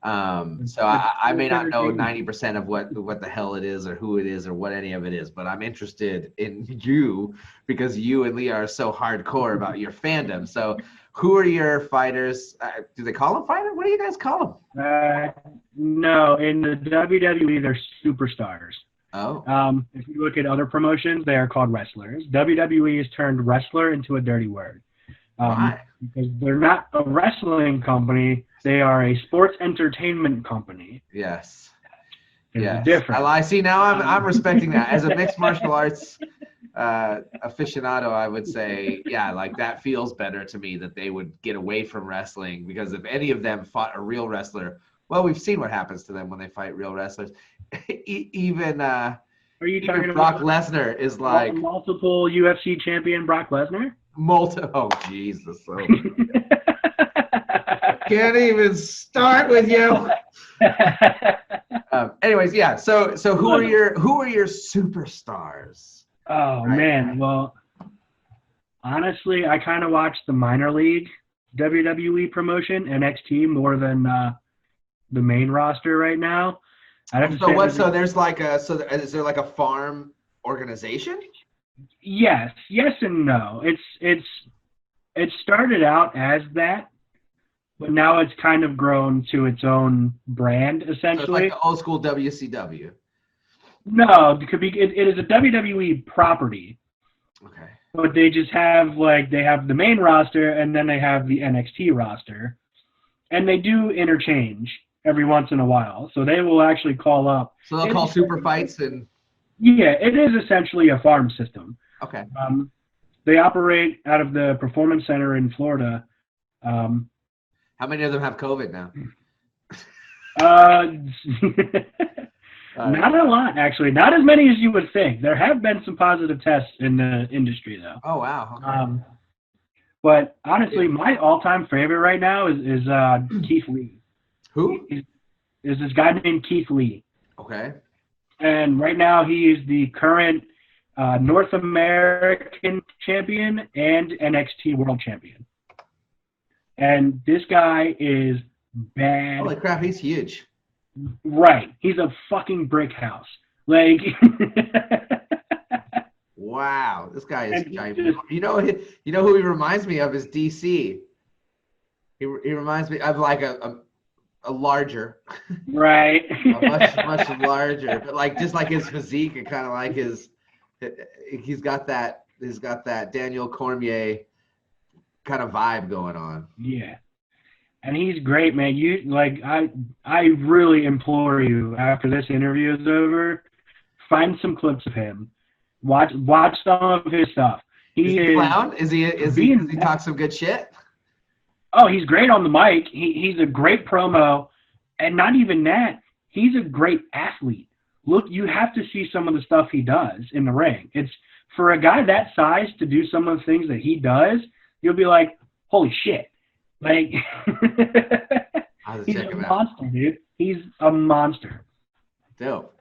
So I may not know 90% of what the hell it is or who it is or what any of it is, but I'm interested in you because you and Leah are so hardcore about your fandom. So who are your fighters? Do they call them fighters? What do you guys call them? No, in the WWE, they're superstars. Oh. If you look at other promotions, they are called wrestlers. WWE has turned wrestler into a dirty word. Why? Because they're not a wrestling company. They are a sports entertainment company. Yes. It's different. I see. Now I'm respecting that. As a mixed martial arts aficionado, I would say, yeah, like that feels better to me that they would get away from wrestling because if any of them fought a real wrestler, well, we've seen what happens to them when they fight real wrestlers. Even are you talking Brock about Lesnar is like multiple UFC champion Brock Lesnar? Oh Jesus! Oh, can't even start with you. Anyways, yeah. So who are your superstars? Oh right man, now? Well, honestly, I kind of watch the minor league WWE promotion NXT more than the main roster right now. So there's like is there like a farm organization? Yes and no. It started out as that, but now it's kind of grown to its own brand essentially. So it's like the old school WCW. No, it is a WWE property, Okay. But they just have they have the main roster and then they have the NXT roster, and they do interchange every once in a while. So they will actually call up. So they'll call super fights and. Yeah, it is essentially a farm system. Okay. They operate out of the Performance Center in Florida. How many of them have COVID now? Not a lot, actually. Not as many as you would think. There have been some positive tests in the industry, though. Oh, wow. Okay. But honestly, my all-time favorite right now is Keith Lee. Who? Is this guy named Keith Lee. Okay. And right now he is the current North American champion and NXT World Champion. And this guy is bad. Holy crap, he's huge. Right. He's a fucking brick house. Like wow, this guy is giant. You know who he reminds me of is DC. He reminds me of like a larger. Right. a much larger, but like just like his physique and kind of like he's got that Daniel Cormier kind of vibe going on. Yeah. And he's great, man. I really implore you after this interview is over, find some clips of him. Watch some of his stuff. Is he a clown? Does he talk some good shit? Oh, he's great on the mic. He's a great promo, and not even that. He's a great athlete. Look, you have to see some of the stuff he does in the ring. It's for a guy that size to do some of the things that he does, you'll be like, holy shit. Like, he's a monster, dude. He's a monster. Dope.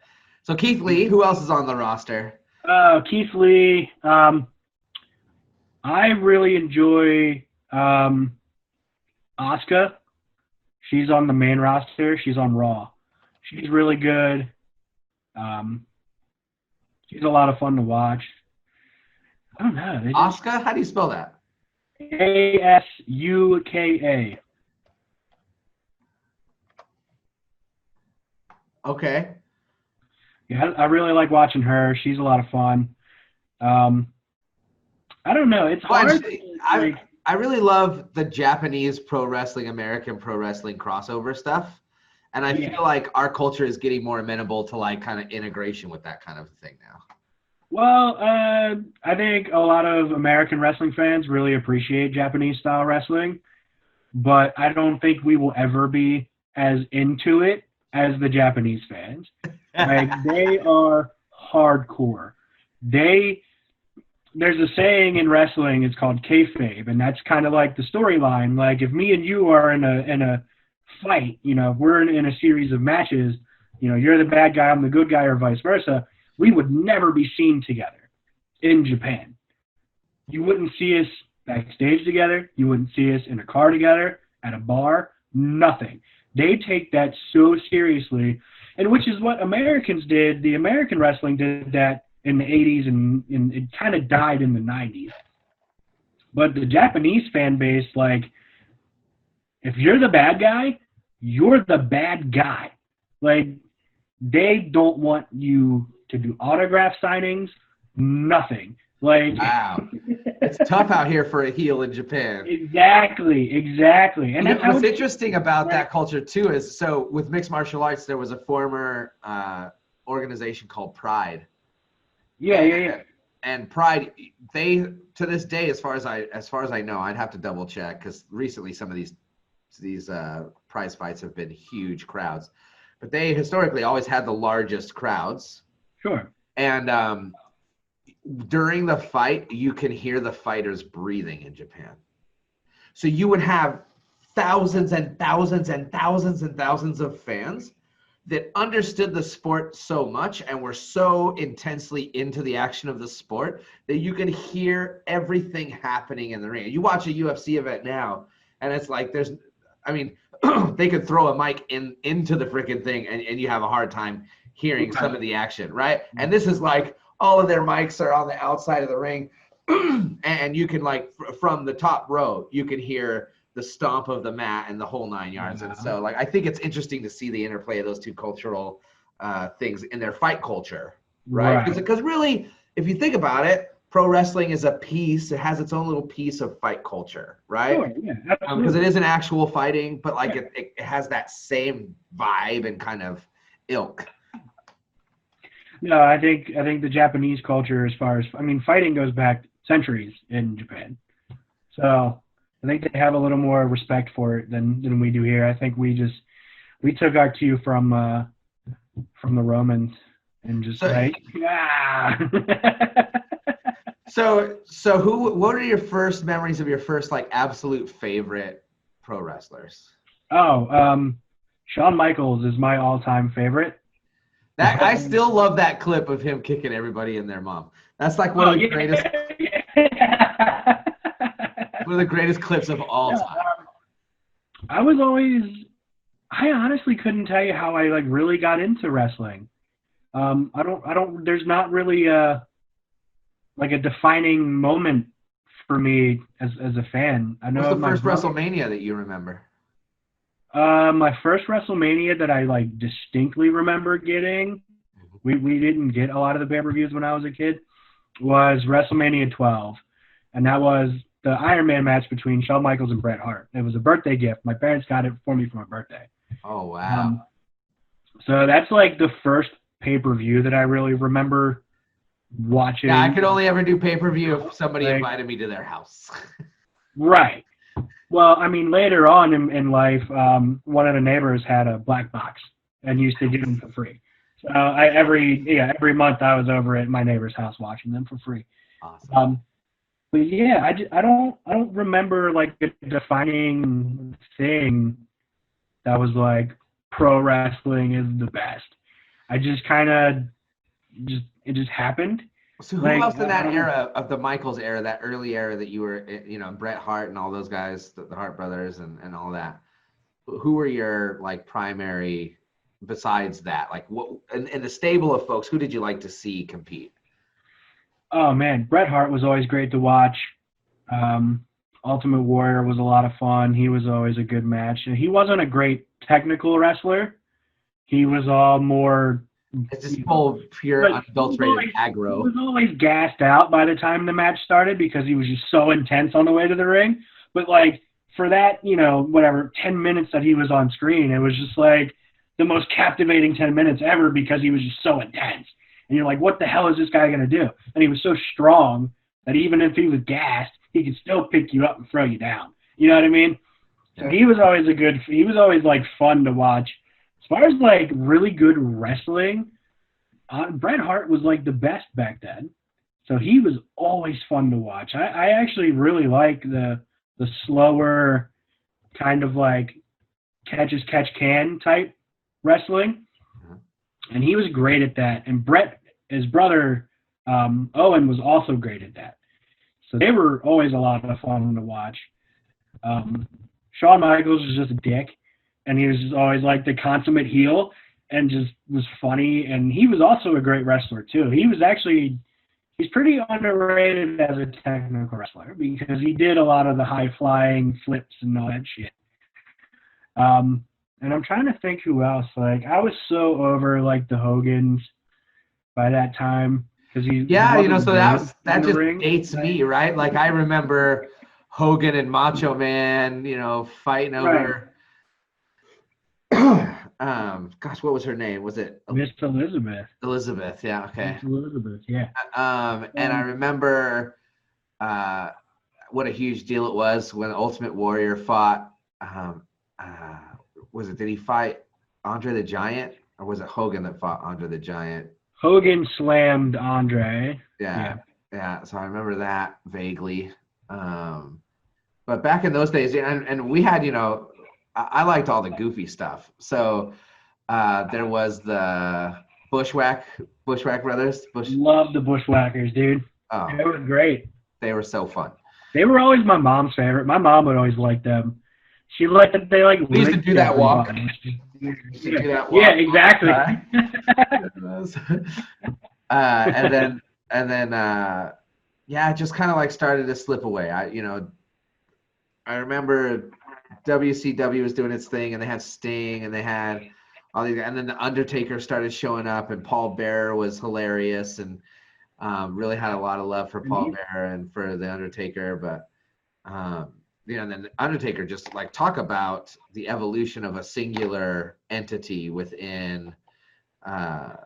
So Keith Lee, who else is on the roster? Keith Lee. I really enjoy Asuka. She's on the main roster. She's on Raw. She's really good. She's a lot of fun to watch. I don't know. Asuka? How do you spell that? Asuka. Okay. Yeah, I really like watching her. She's a lot of fun. I don't know. It's hard. I really love the Japanese pro wrestling, American pro wrestling crossover stuff. And I feel like our culture is getting more amenable to like kind of integration with that kind of thing now. Well, I think a lot of American wrestling fans really appreciate Japanese style wrestling, but I don't think we will ever be as into it as the Japanese fans. Like, they are hardcore. There's a saying in wrestling, it's called kayfabe, and that's kind of like the storyline. Like, if me and you are in a fight, if we're in a series of matches, you're the bad guy, I'm the good guy, or vice versa, we would never be seen together in Japan. You wouldn't see us backstage together. You wouldn't see us in a car together, at a bar, nothing. They take that so seriously, and which is what Americans did. The American wrestling did that in the 80s, and it kind of died in the 90s. But the Japanese fan base, like, if you're the bad guy, you're the bad guy. Like, they don't want you to do autograph signings, nothing. Like, wow. It's tough out here for a heel in Japan. Exactly. And what's interesting about that culture too is, so with mixed martial arts, there was a former organization called Pride. Yeah. And Pride, they to this day, as far as I know, I'd have to double check because recently some of these prize fights have been huge crowds, but they historically always had the largest crowds. Sure. And during the fight, you can hear the fighters breathing in Japan. So you would have thousands and thousands and thousands and thousands of fans that understood the sport so much and were so intensely into the action of the sport that you can hear everything happening in the ring. You watch a UFC event now, and it's like they could throw a mic into the freaking thing, and you have a hard time hearing some of the action, right? And this is like all of their mics are on the outside of the ring, and you can, like, from the top row, you can hear the stomp of the mat and the whole 9 yards. And so, like, I think it's interesting to see the interplay of those two cultural things in their fight culture, right? Because really, if you think about it, pro wrestling is a piece. It has its own little piece of fight culture, right? Sure, yeah, absolutely. Because it isn't actual fighting, but like Yeah. it has that same vibe and kind of ilk. No, I think the Japanese culture, as far as fighting goes back centuries in Japan. So I think they have a little more respect for it than we do here. I think we took our cue from the Romans and just yeah. So what are your first memories of your first like absolute favorite pro wrestlers? Oh, Shawn Michaels is my all-time favorite. That I still love that clip of him kicking everybody in their mom. That's like one of the greatest one of the greatest clips of all time. I honestly couldn't tell you how I like really got into wrestling. There's not really like a defining moment for me as a fan. I know What's the first WrestleMania that you remember? My first WrestleMania that I like distinctly remember getting, we didn't get a lot of the pay-per-views when I was a kid, was WrestleMania 12. And that was the Iron Man match between Shawn Michaels and Bret Hart. It was a birthday gift. My parents got it for me for my birthday. Oh, wow. So that's like the first pay-per-view that I really remember watching. Yeah, I could only ever do pay-per-view if somebody invited me to their house. Right. Well, later on in life, one of the neighbors had a black box and used to give them for free. So every month I was over at my neighbor's house watching them for free. Awesome. But yeah, I don't remember like a defining thing that was like pro wrestling is the best. I just kind of it just happened. So who else in that era of the Michaels era, that early era that you were, Bret Hart and all those guys, the Hart brothers and all that, who were your like primary besides that? Like what in the stable of folks, who did you like to see compete? Oh man, Bret Hart was always great to watch. Ultimate Warrior was a lot of fun. He was always a good match. He wasn't a great technical wrestler. He was all more. It's just full pure unadulterated aggro. He was always gassed out by the time the match started because he was just so intense on the way to the ring. But like for that, 10 minutes that he was on screen, it was just like the most captivating 10 minutes ever because he was just so intense. And you're like, what the hell is this guy going to do? And he was so strong that even if he was gassed, he could still pick you up and throw you down. You know what I mean? So he was always like fun to watch. As far as like really good wrestling, Bret Hart was like the best back then. So he was always fun to watch. I actually really like the slower kind of like catch as catch can type wrestling. And he was great at that. And Bret, his brother, Owen, was also great at that. So they were always a lot of fun to watch. Shawn Michaels was just a dick. And he was just always like the consummate heel and just was funny. And he was also a great wrestler, too. He's pretty underrated as a technical wrestler because he did a lot of the high-flying flips and all that shit. And I'm trying to think who else. Like, I was so over, like, the Hogans by that time. So that just dates me, right? Like, I remember Hogan and Macho Man, fighting over... gosh, what was her name? Was it Miss Elizabeth? Elizabeth, yeah, okay. Miss Elizabeth, yeah. And I remember what a huge deal it was when Ultimate Warrior fought. Did he fight Andre the Giant, or was it Hogan that fought Andre the Giant? Hogan slammed Andre. Yeah. So I remember that vaguely. But back in those days, and we had, I liked all the goofy stuff. So there was the Bushwhack brothers. Love the Bushwhackers, dude. Oh, they were great. They were so fun. They were always my mom's favorite. My mom would always like them. She liked that they like. We used to do that walk. Yeah, exactly. And then it just kind of like started to slip away. I remember WCW was doing its thing, and they had Sting, and they had all these, and then the Undertaker started showing up, and Paul Bearer was hilarious, and Really had a lot of love for Paul Bearer and for the Undertaker, but and then the Undertaker just like talk about the evolution of a singular entity within pro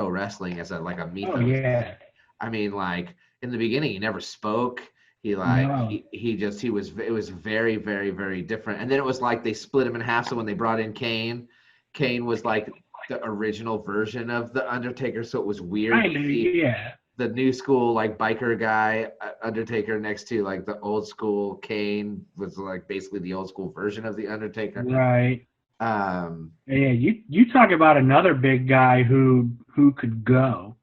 wrestling as a mythos. Oh yeah. I mean, like in the beginning, he never spoke. He No. it was very, very, very different. And then it was like they split him in half. So when they brought in Kane, Kane was like the original version of the Undertaker. So it was weird to see the new school like biker guy Undertaker next to like the old school Kane was like basically the old school version of the Undertaker. Right. Yeah, you talk about another big guy who could go.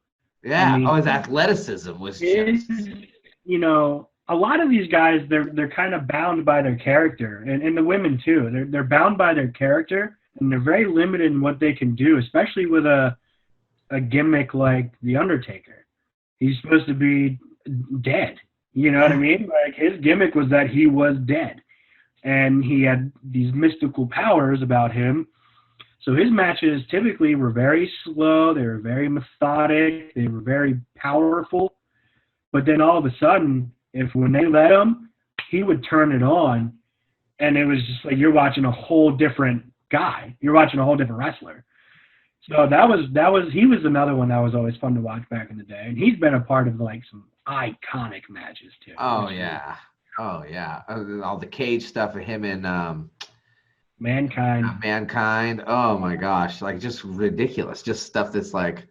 Yeah. I mean, his athleticism was just. A lot of these guys they're kind of bound by their character, and the women too. They're bound by their character, and they're very limited in what they can do, especially with a gimmick like the Undertaker. He's supposed to be dead. You know what I mean? Like his gimmick was that he was dead, and he had these mystical powers about him. So his matches typically were very slow. They were very methodic. They were very powerful. But then all of a sudden, when they let him, he would turn it on, and it was just like you're watching a whole different guy. You're watching a whole different wrestler. So he was another one that was always fun to watch back in the day, and he's been a part of like some iconic matches too. Oh yeah, all the cage stuff of him and Mankind. Oh my gosh, like just ridiculous, just stuff that's like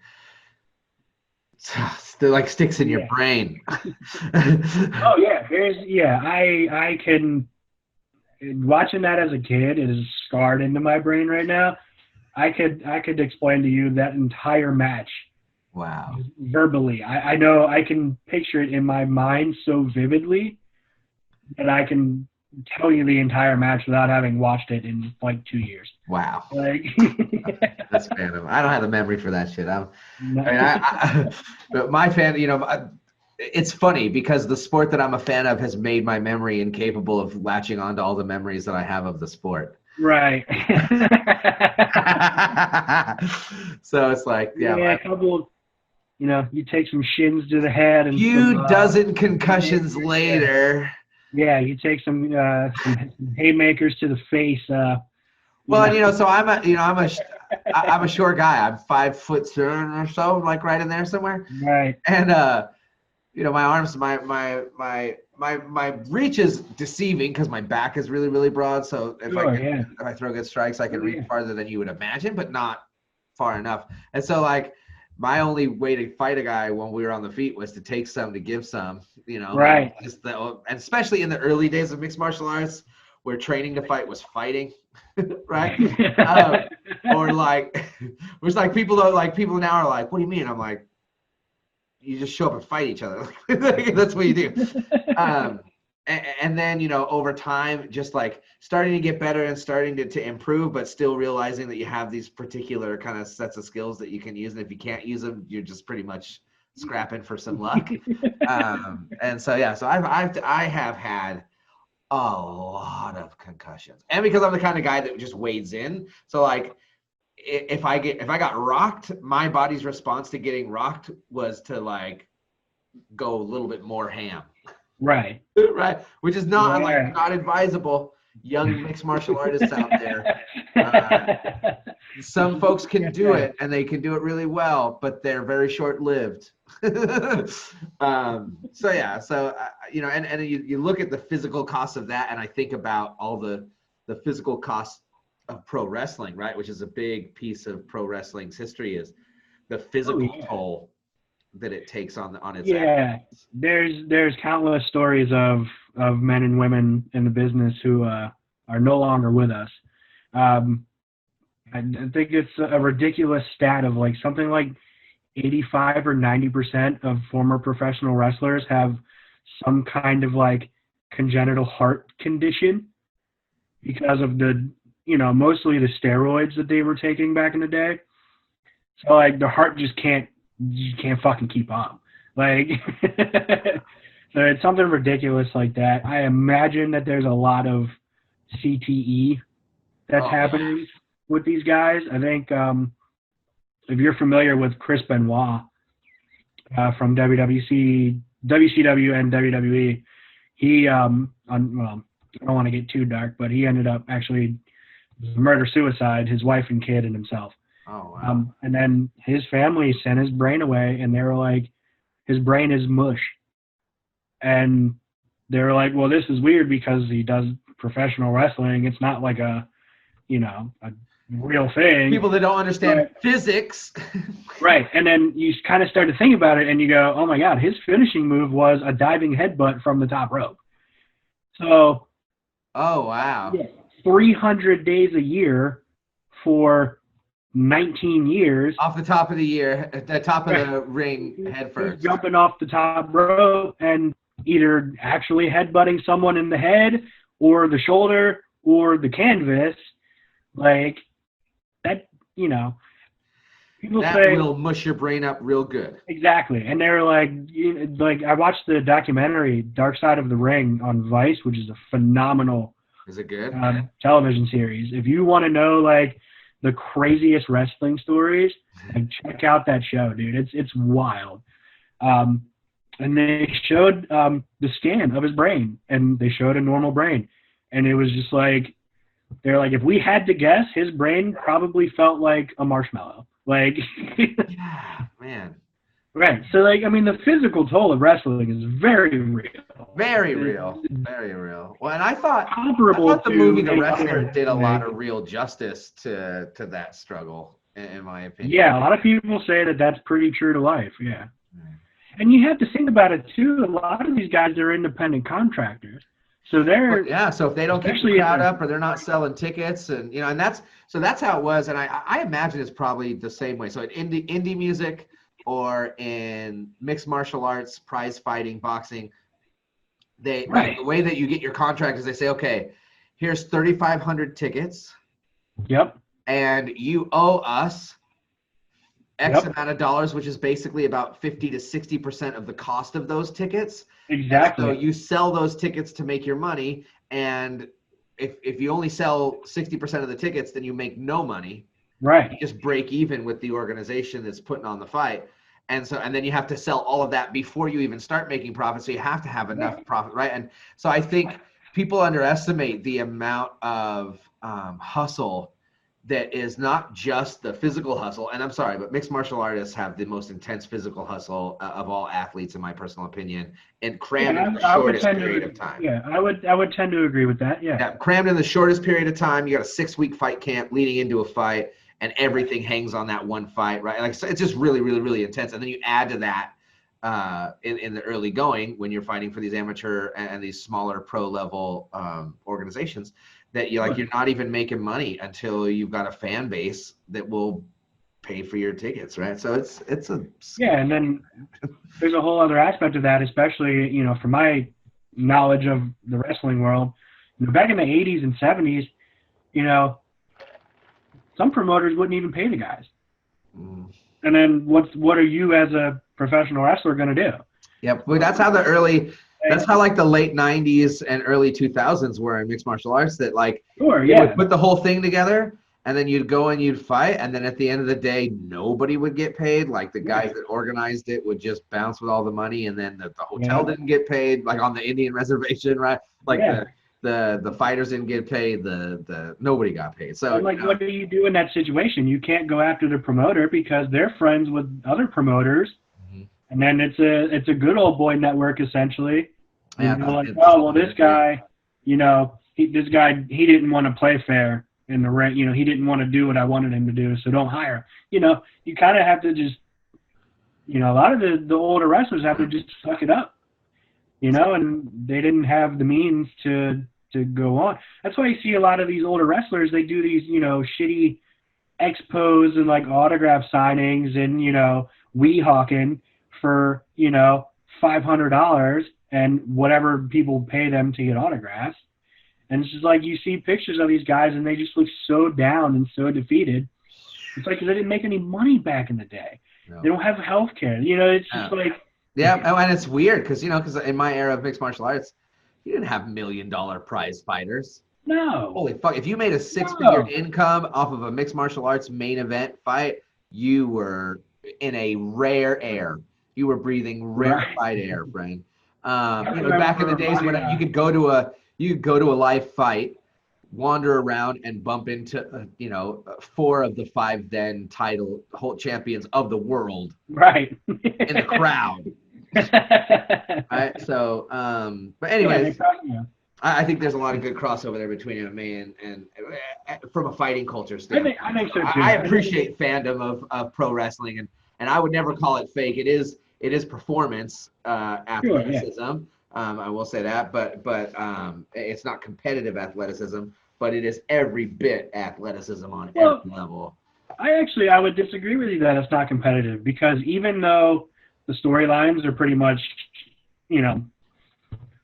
still like sticks in your brain. Oh yeah, I can watching that as a kid is scarred into my brain right now. I could explain to you that entire match. Wow. Verbally. I know I can picture it in my mind so vividly that I can tell you the entire match without having watched it in like 2 years. Wow. Like that's random. I don't have the memory for that shit. But my fan, it's funny because the sport that I'm a fan of has made my memory incapable of latching onto all the memories that I have of the sport. Right. So it's like, a couple of, you take some shins to the head and dozen concussions later. Yeah, you take some haymakers to the face. Well, so I'm a short guy. I'm 5'7" or so, like right in there somewhere. Right. And my arms, my reach is deceiving because my back is really, really broad. So if I throw good strikes, I can reach farther than you would imagine, but not far enough. And so like my only way to fight a guy when we were on the feet was to take some to give some, Right. And especially in the early days of mixed martial arts, where training to fight was fighting, right? Or like, which like people now are like, what do you mean? I'm like, you just show up and fight each other. That's what you do. And then, over time, just like starting to get better and starting to improve, but still realizing that you have these particular kind of sets of skills that you can use. And if you can't use them, you're just pretty much scrapping for some luck. And so, so I have had a lot of concussions, and because I'm the kind of guy that just wades in. So like, if I got rocked, my body's response to getting rocked was to like go a little bit more ham. Right. Right. Which is not not advisable. Young mixed martial artists out there. Some folks can do it and they can do it really well, but they're very short-lived. And you look at the physical costs of that, and I think about all the physical costs of pro wrestling, right? Which is a big piece of pro wrestling's history, is the physical toll that it takes on its athletes. There's countless stories of men and women in the business who are no longer with us. I think it's a ridiculous stat of like something like 85 or 90% of former professional wrestlers have some kind of like congenital heart condition because of mostly the steroids that they were taking back in the day. So like the heart just can't fucking keep up. Like, so it's something ridiculous like that. I imagine that there's a lot of CTE that's happening with these guys. I think if you're familiar with Chris Benoit, from WCW and WWE. He, well, I don't want to get too dark, but he ended up actually murder-suicide, his wife and kid and himself. Oh, wow. And then his family sent his brain away, and they were like, his brain is mush. And they were like, well, this is weird because he does professional wrestling. It's not like a real thing. People that don't understand physics. Right. And then you kind of start to think about it and you go, oh my God, his finishing move was a diving headbutt from the top rope. So. Oh, wow. Yeah, 300 days a year for 19 years. Off the top of the year, at the top of the ring, head first. Jumping off the top rope and either actually headbutting someone in the head or the shoulder or the canvas. Like, that, people that say. Will mush your brain up real good. Exactly. And they're like, I watched the documentary Dark Side of the Ring on Vice, which is a phenomenal Is it good? television series. If you want to know, like, the craziest wrestling stories, like, check out that show, dude. It's wild. And they showed the scan of his brain, and they showed a normal brain. And it was just like, they're like, if we had to guess, his brain probably felt like a marshmallow. Like, yeah, man. Right. So, like, I mean, the physical toll of wrestling is very real. Very real. Very real. Well, and I thought the to movie The Wrestler did a lot of real justice to that struggle, in my opinion. Yeah, a lot of people say that that's pretty true to life, yeah. And you have to think about it, too. A lot of these guys are independent contractors. So they're... Yeah, so if they don't keep the crowd up or they're not selling tickets, and, and that's how it was. And I imagine it's probably the same way. So in indie music or in mixed martial arts, prize fighting, boxing, the way that you get your contract is they say, okay, here's 3,500 tickets. Yep. And you owe us X amount of dollars, which is basically about 50 to 60% of the cost of those tickets. Exactly. And so you sell those tickets to make your money. And if you only sell 60% of the tickets, then you make no money. Right. You just break even with the organization that's putting on the fight. And then you have to sell all of that before you even start making profit. So you have to have enough profit, right? And so I think people underestimate the amount of hustle that is not just the physical hustle. And I'm sorry, but mixed martial artists have the most intense physical hustle of all athletes, in my personal opinion, and crammed in the shortest period of time. Yeah, I would tend to agree with that. Yeah, crammed in the shortest period of time. You got a 6-week fight camp leading into a fight, and everything hangs on that one fight, right? Like, so it's just really, really, really intense. And then you add to that in the early going when you're fighting for these amateur and these smaller pro level organizations, that you're not even making money until you've got a fan base that will pay for your tickets, right? So it's and then there's a whole other aspect of that, especially from my knowledge of the wrestling world. Back in the 80s and 70s, some promoters wouldn't even pay the guys. And then what are you as a professional wrestler going to do? Yep, but that's how like the late 90s and early 2000s were in mixed martial arts, that you would put the whole thing together and then you'd go and you'd fight, and then at the end of the day nobody would get paid. Like, the guys that organized it would just bounce with all the money, and then the hotel didn't get paid, like on the Indian reservation, right? Like the fighters didn't get paid, the nobody got paid. So what do you do in that situation? You can't go after the promoter because they're friends with other promoters. And then it's a good old boy network, essentially. Yeah, this guy, he didn't want to play fair in the ring. He didn't want to do what I wanted him to do, so don't hire him. You kind of have to just, a lot of the older wrestlers have to just suck it up, and they didn't have the means to go on. That's why you see a lot of these older wrestlers, they do these, shitty expos and like autograph signings and, Weehawken for, $500 and whatever people pay them to get autographs. And it's just like, you see pictures of these guys and they just look so down and so defeated. It's like, 'cause they didn't make any money back in the day. No. They don't have health care. It's just like. Yeah, and it's weird because in my era of mixed martial arts, you didn't have $1 million prize fighters. No. Holy fuck. If you made a 6-figure income off of a mixed martial arts main event fight, you were in a rare air. you were breathing rarefied air, Brian. Back in the days when you could go to a live fight, wander around and bump into 4 of the 5 then title whole champions of the world, right, in the crowd. Right. So, but anyways, I think there's a lot of good crossover there between MMA and from a fighting culture standpoint. I think so too. I appreciate fandom of pro wrestling, and I would never call it fake. It is performance athleticism. Sure, yeah. I will say that, but it's not competitive athleticism, but it is every bit athleticism on every level. I would disagree with you that it's not competitive, because even though the storylines are pretty much,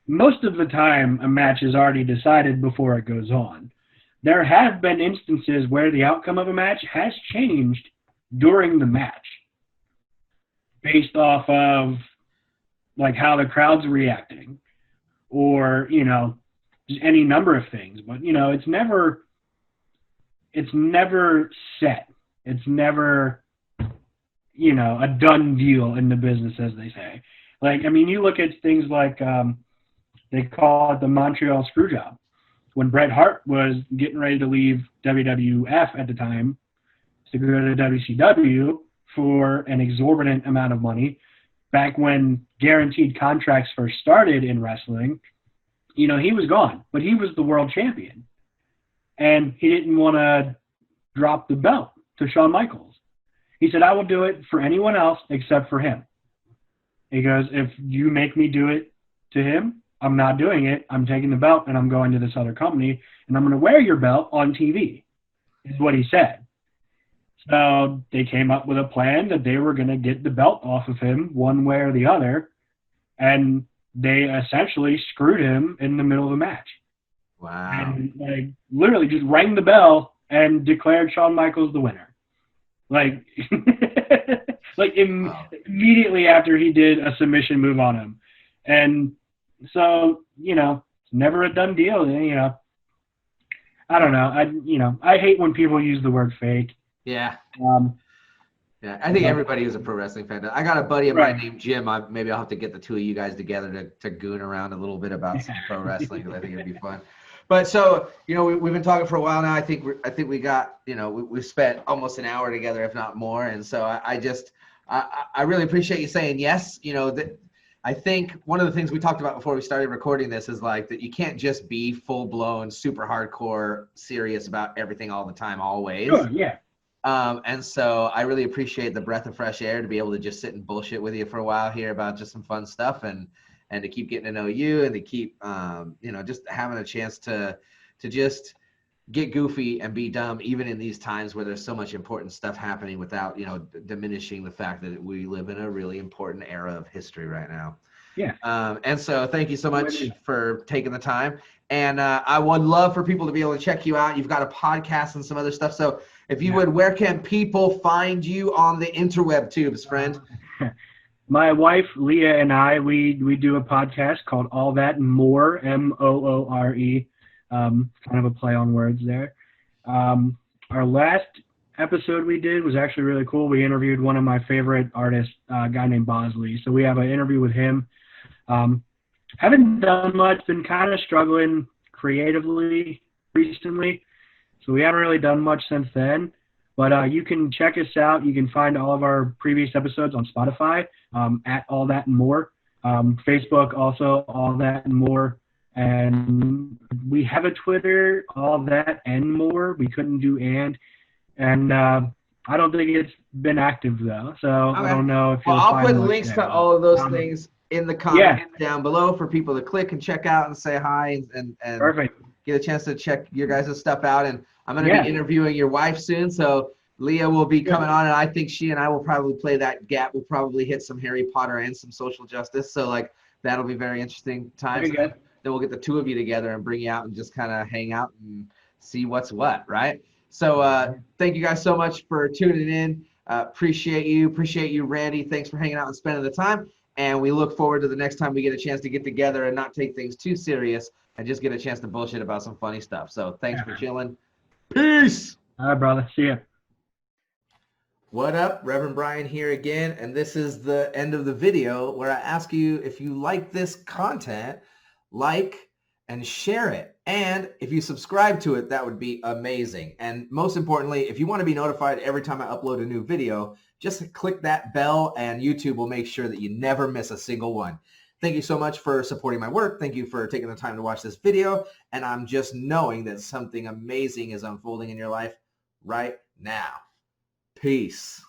most of the time a match is already decided before it goes on. There have been instances where the outcome of a match has changed during the match based off of like how the crowd's reacting, or just any number of things. But it's never set. It's never a done deal in the business, as they say. Like, I mean, you look at things like they call it the Montreal Screwjob. When Bret Hart was getting ready to leave WWF at the time to go to WCW for an exorbitant amount of money, back when guaranteed contracts first started in wrestling, he was gone, but he was the world champion. And he didn't want to drop the belt to Shawn Michaels. He said, I will do it for anyone else except for him. He goes, if you make me do it to him, I'm not doing it. I'm taking the belt and I'm going to this other company and I'm going to wear your belt on TV, is what he said. So they came up with a plan that they were going to get the belt off of him one way or the other, and they essentially screwed him in the middle of the match. Wow. And literally just rang the bell and declared Shawn Michaels the winner. Immediately after he did a submission move on him. And so, it's never a done deal. I don't know. I hate when people use the word fake. Yeah. Yeah, I think everybody who's a pro wrestling fan. I got a buddy of mine named Jim. Maybe I'll have to get the two of you guys together to goon around a little bit about some pro wrestling, because I think it'd be fun. But so, we've been talking for a while now. I think we got, we've spent almost an hour together, if not more. And so I really appreciate you saying yes. I think one of the things we talked about before we started recording this is like that you can't just be full blown, super hardcore, serious about everything all the time, always. Sure, yeah. And so I really appreciate the breath of fresh air to be able to just sit and bullshit with you for a while here about just some fun stuff, and to keep getting to know you, and to keep, just having a chance to just get goofy and be dumb, even in these times where there's so much important stuff happening, without, diminishing the fact that we live in a really important era of history right now. Yeah. And so thank you so much for taking the time. And I would love for people to be able to check you out. You've got a podcast and some other stuff. So if you would, where can people find you on the interweb tubes, friend? My wife, Leah, and I, we do a podcast called All That and More, MOORE, kind of a play on words there. Our last episode we did was actually really cool. We interviewed one of my favorite artists, a guy named Bosley. So we have an interview with him. Haven't done much, been kind of struggling creatively recently. So we haven't really done much since then. But you can check us out. You can find all of our previous episodes on Spotify, at All That and More. Facebook also, All That and More. And we have a Twitter, All That and More. We couldn't do and I don't think it's been active though. So okay. I don't know if you'll I'll put links to all of those things in the comments down below for people to click and check out and say hi and perfect. Get a chance to check your guys' stuff out. And I'm going to be interviewing your wife soon, so Leah will be coming on, and I think she and I will probably play that gap. We'll probably hit some Harry Potter and some social justice, so that'll be very interesting times. Then we'll get the two of you together and bring you out and just kind of hang out and see what's what, right? So thank you guys so much for tuning in. Appreciate you, Randy. Thanks for hanging out and spending the time. And we look forward to the next time we get a chance to get together and not take things too serious and just get a chance to bullshit about some funny stuff. So thanks for chilling. Peace. All right, brother. See ya. What up? Reverend Brian here again, and this is the end of the video where I ask you if you like this content, like and share it. And if you subscribe to it, that would be amazing. And most importantly, if you want to be notified every time I upload a new video, just click that bell and YouTube will make sure that you never miss a single one. Thank you so much for supporting my work. Thank you for taking the time to watch this video. And I'm just knowing that something amazing is unfolding in your life right now. Peace.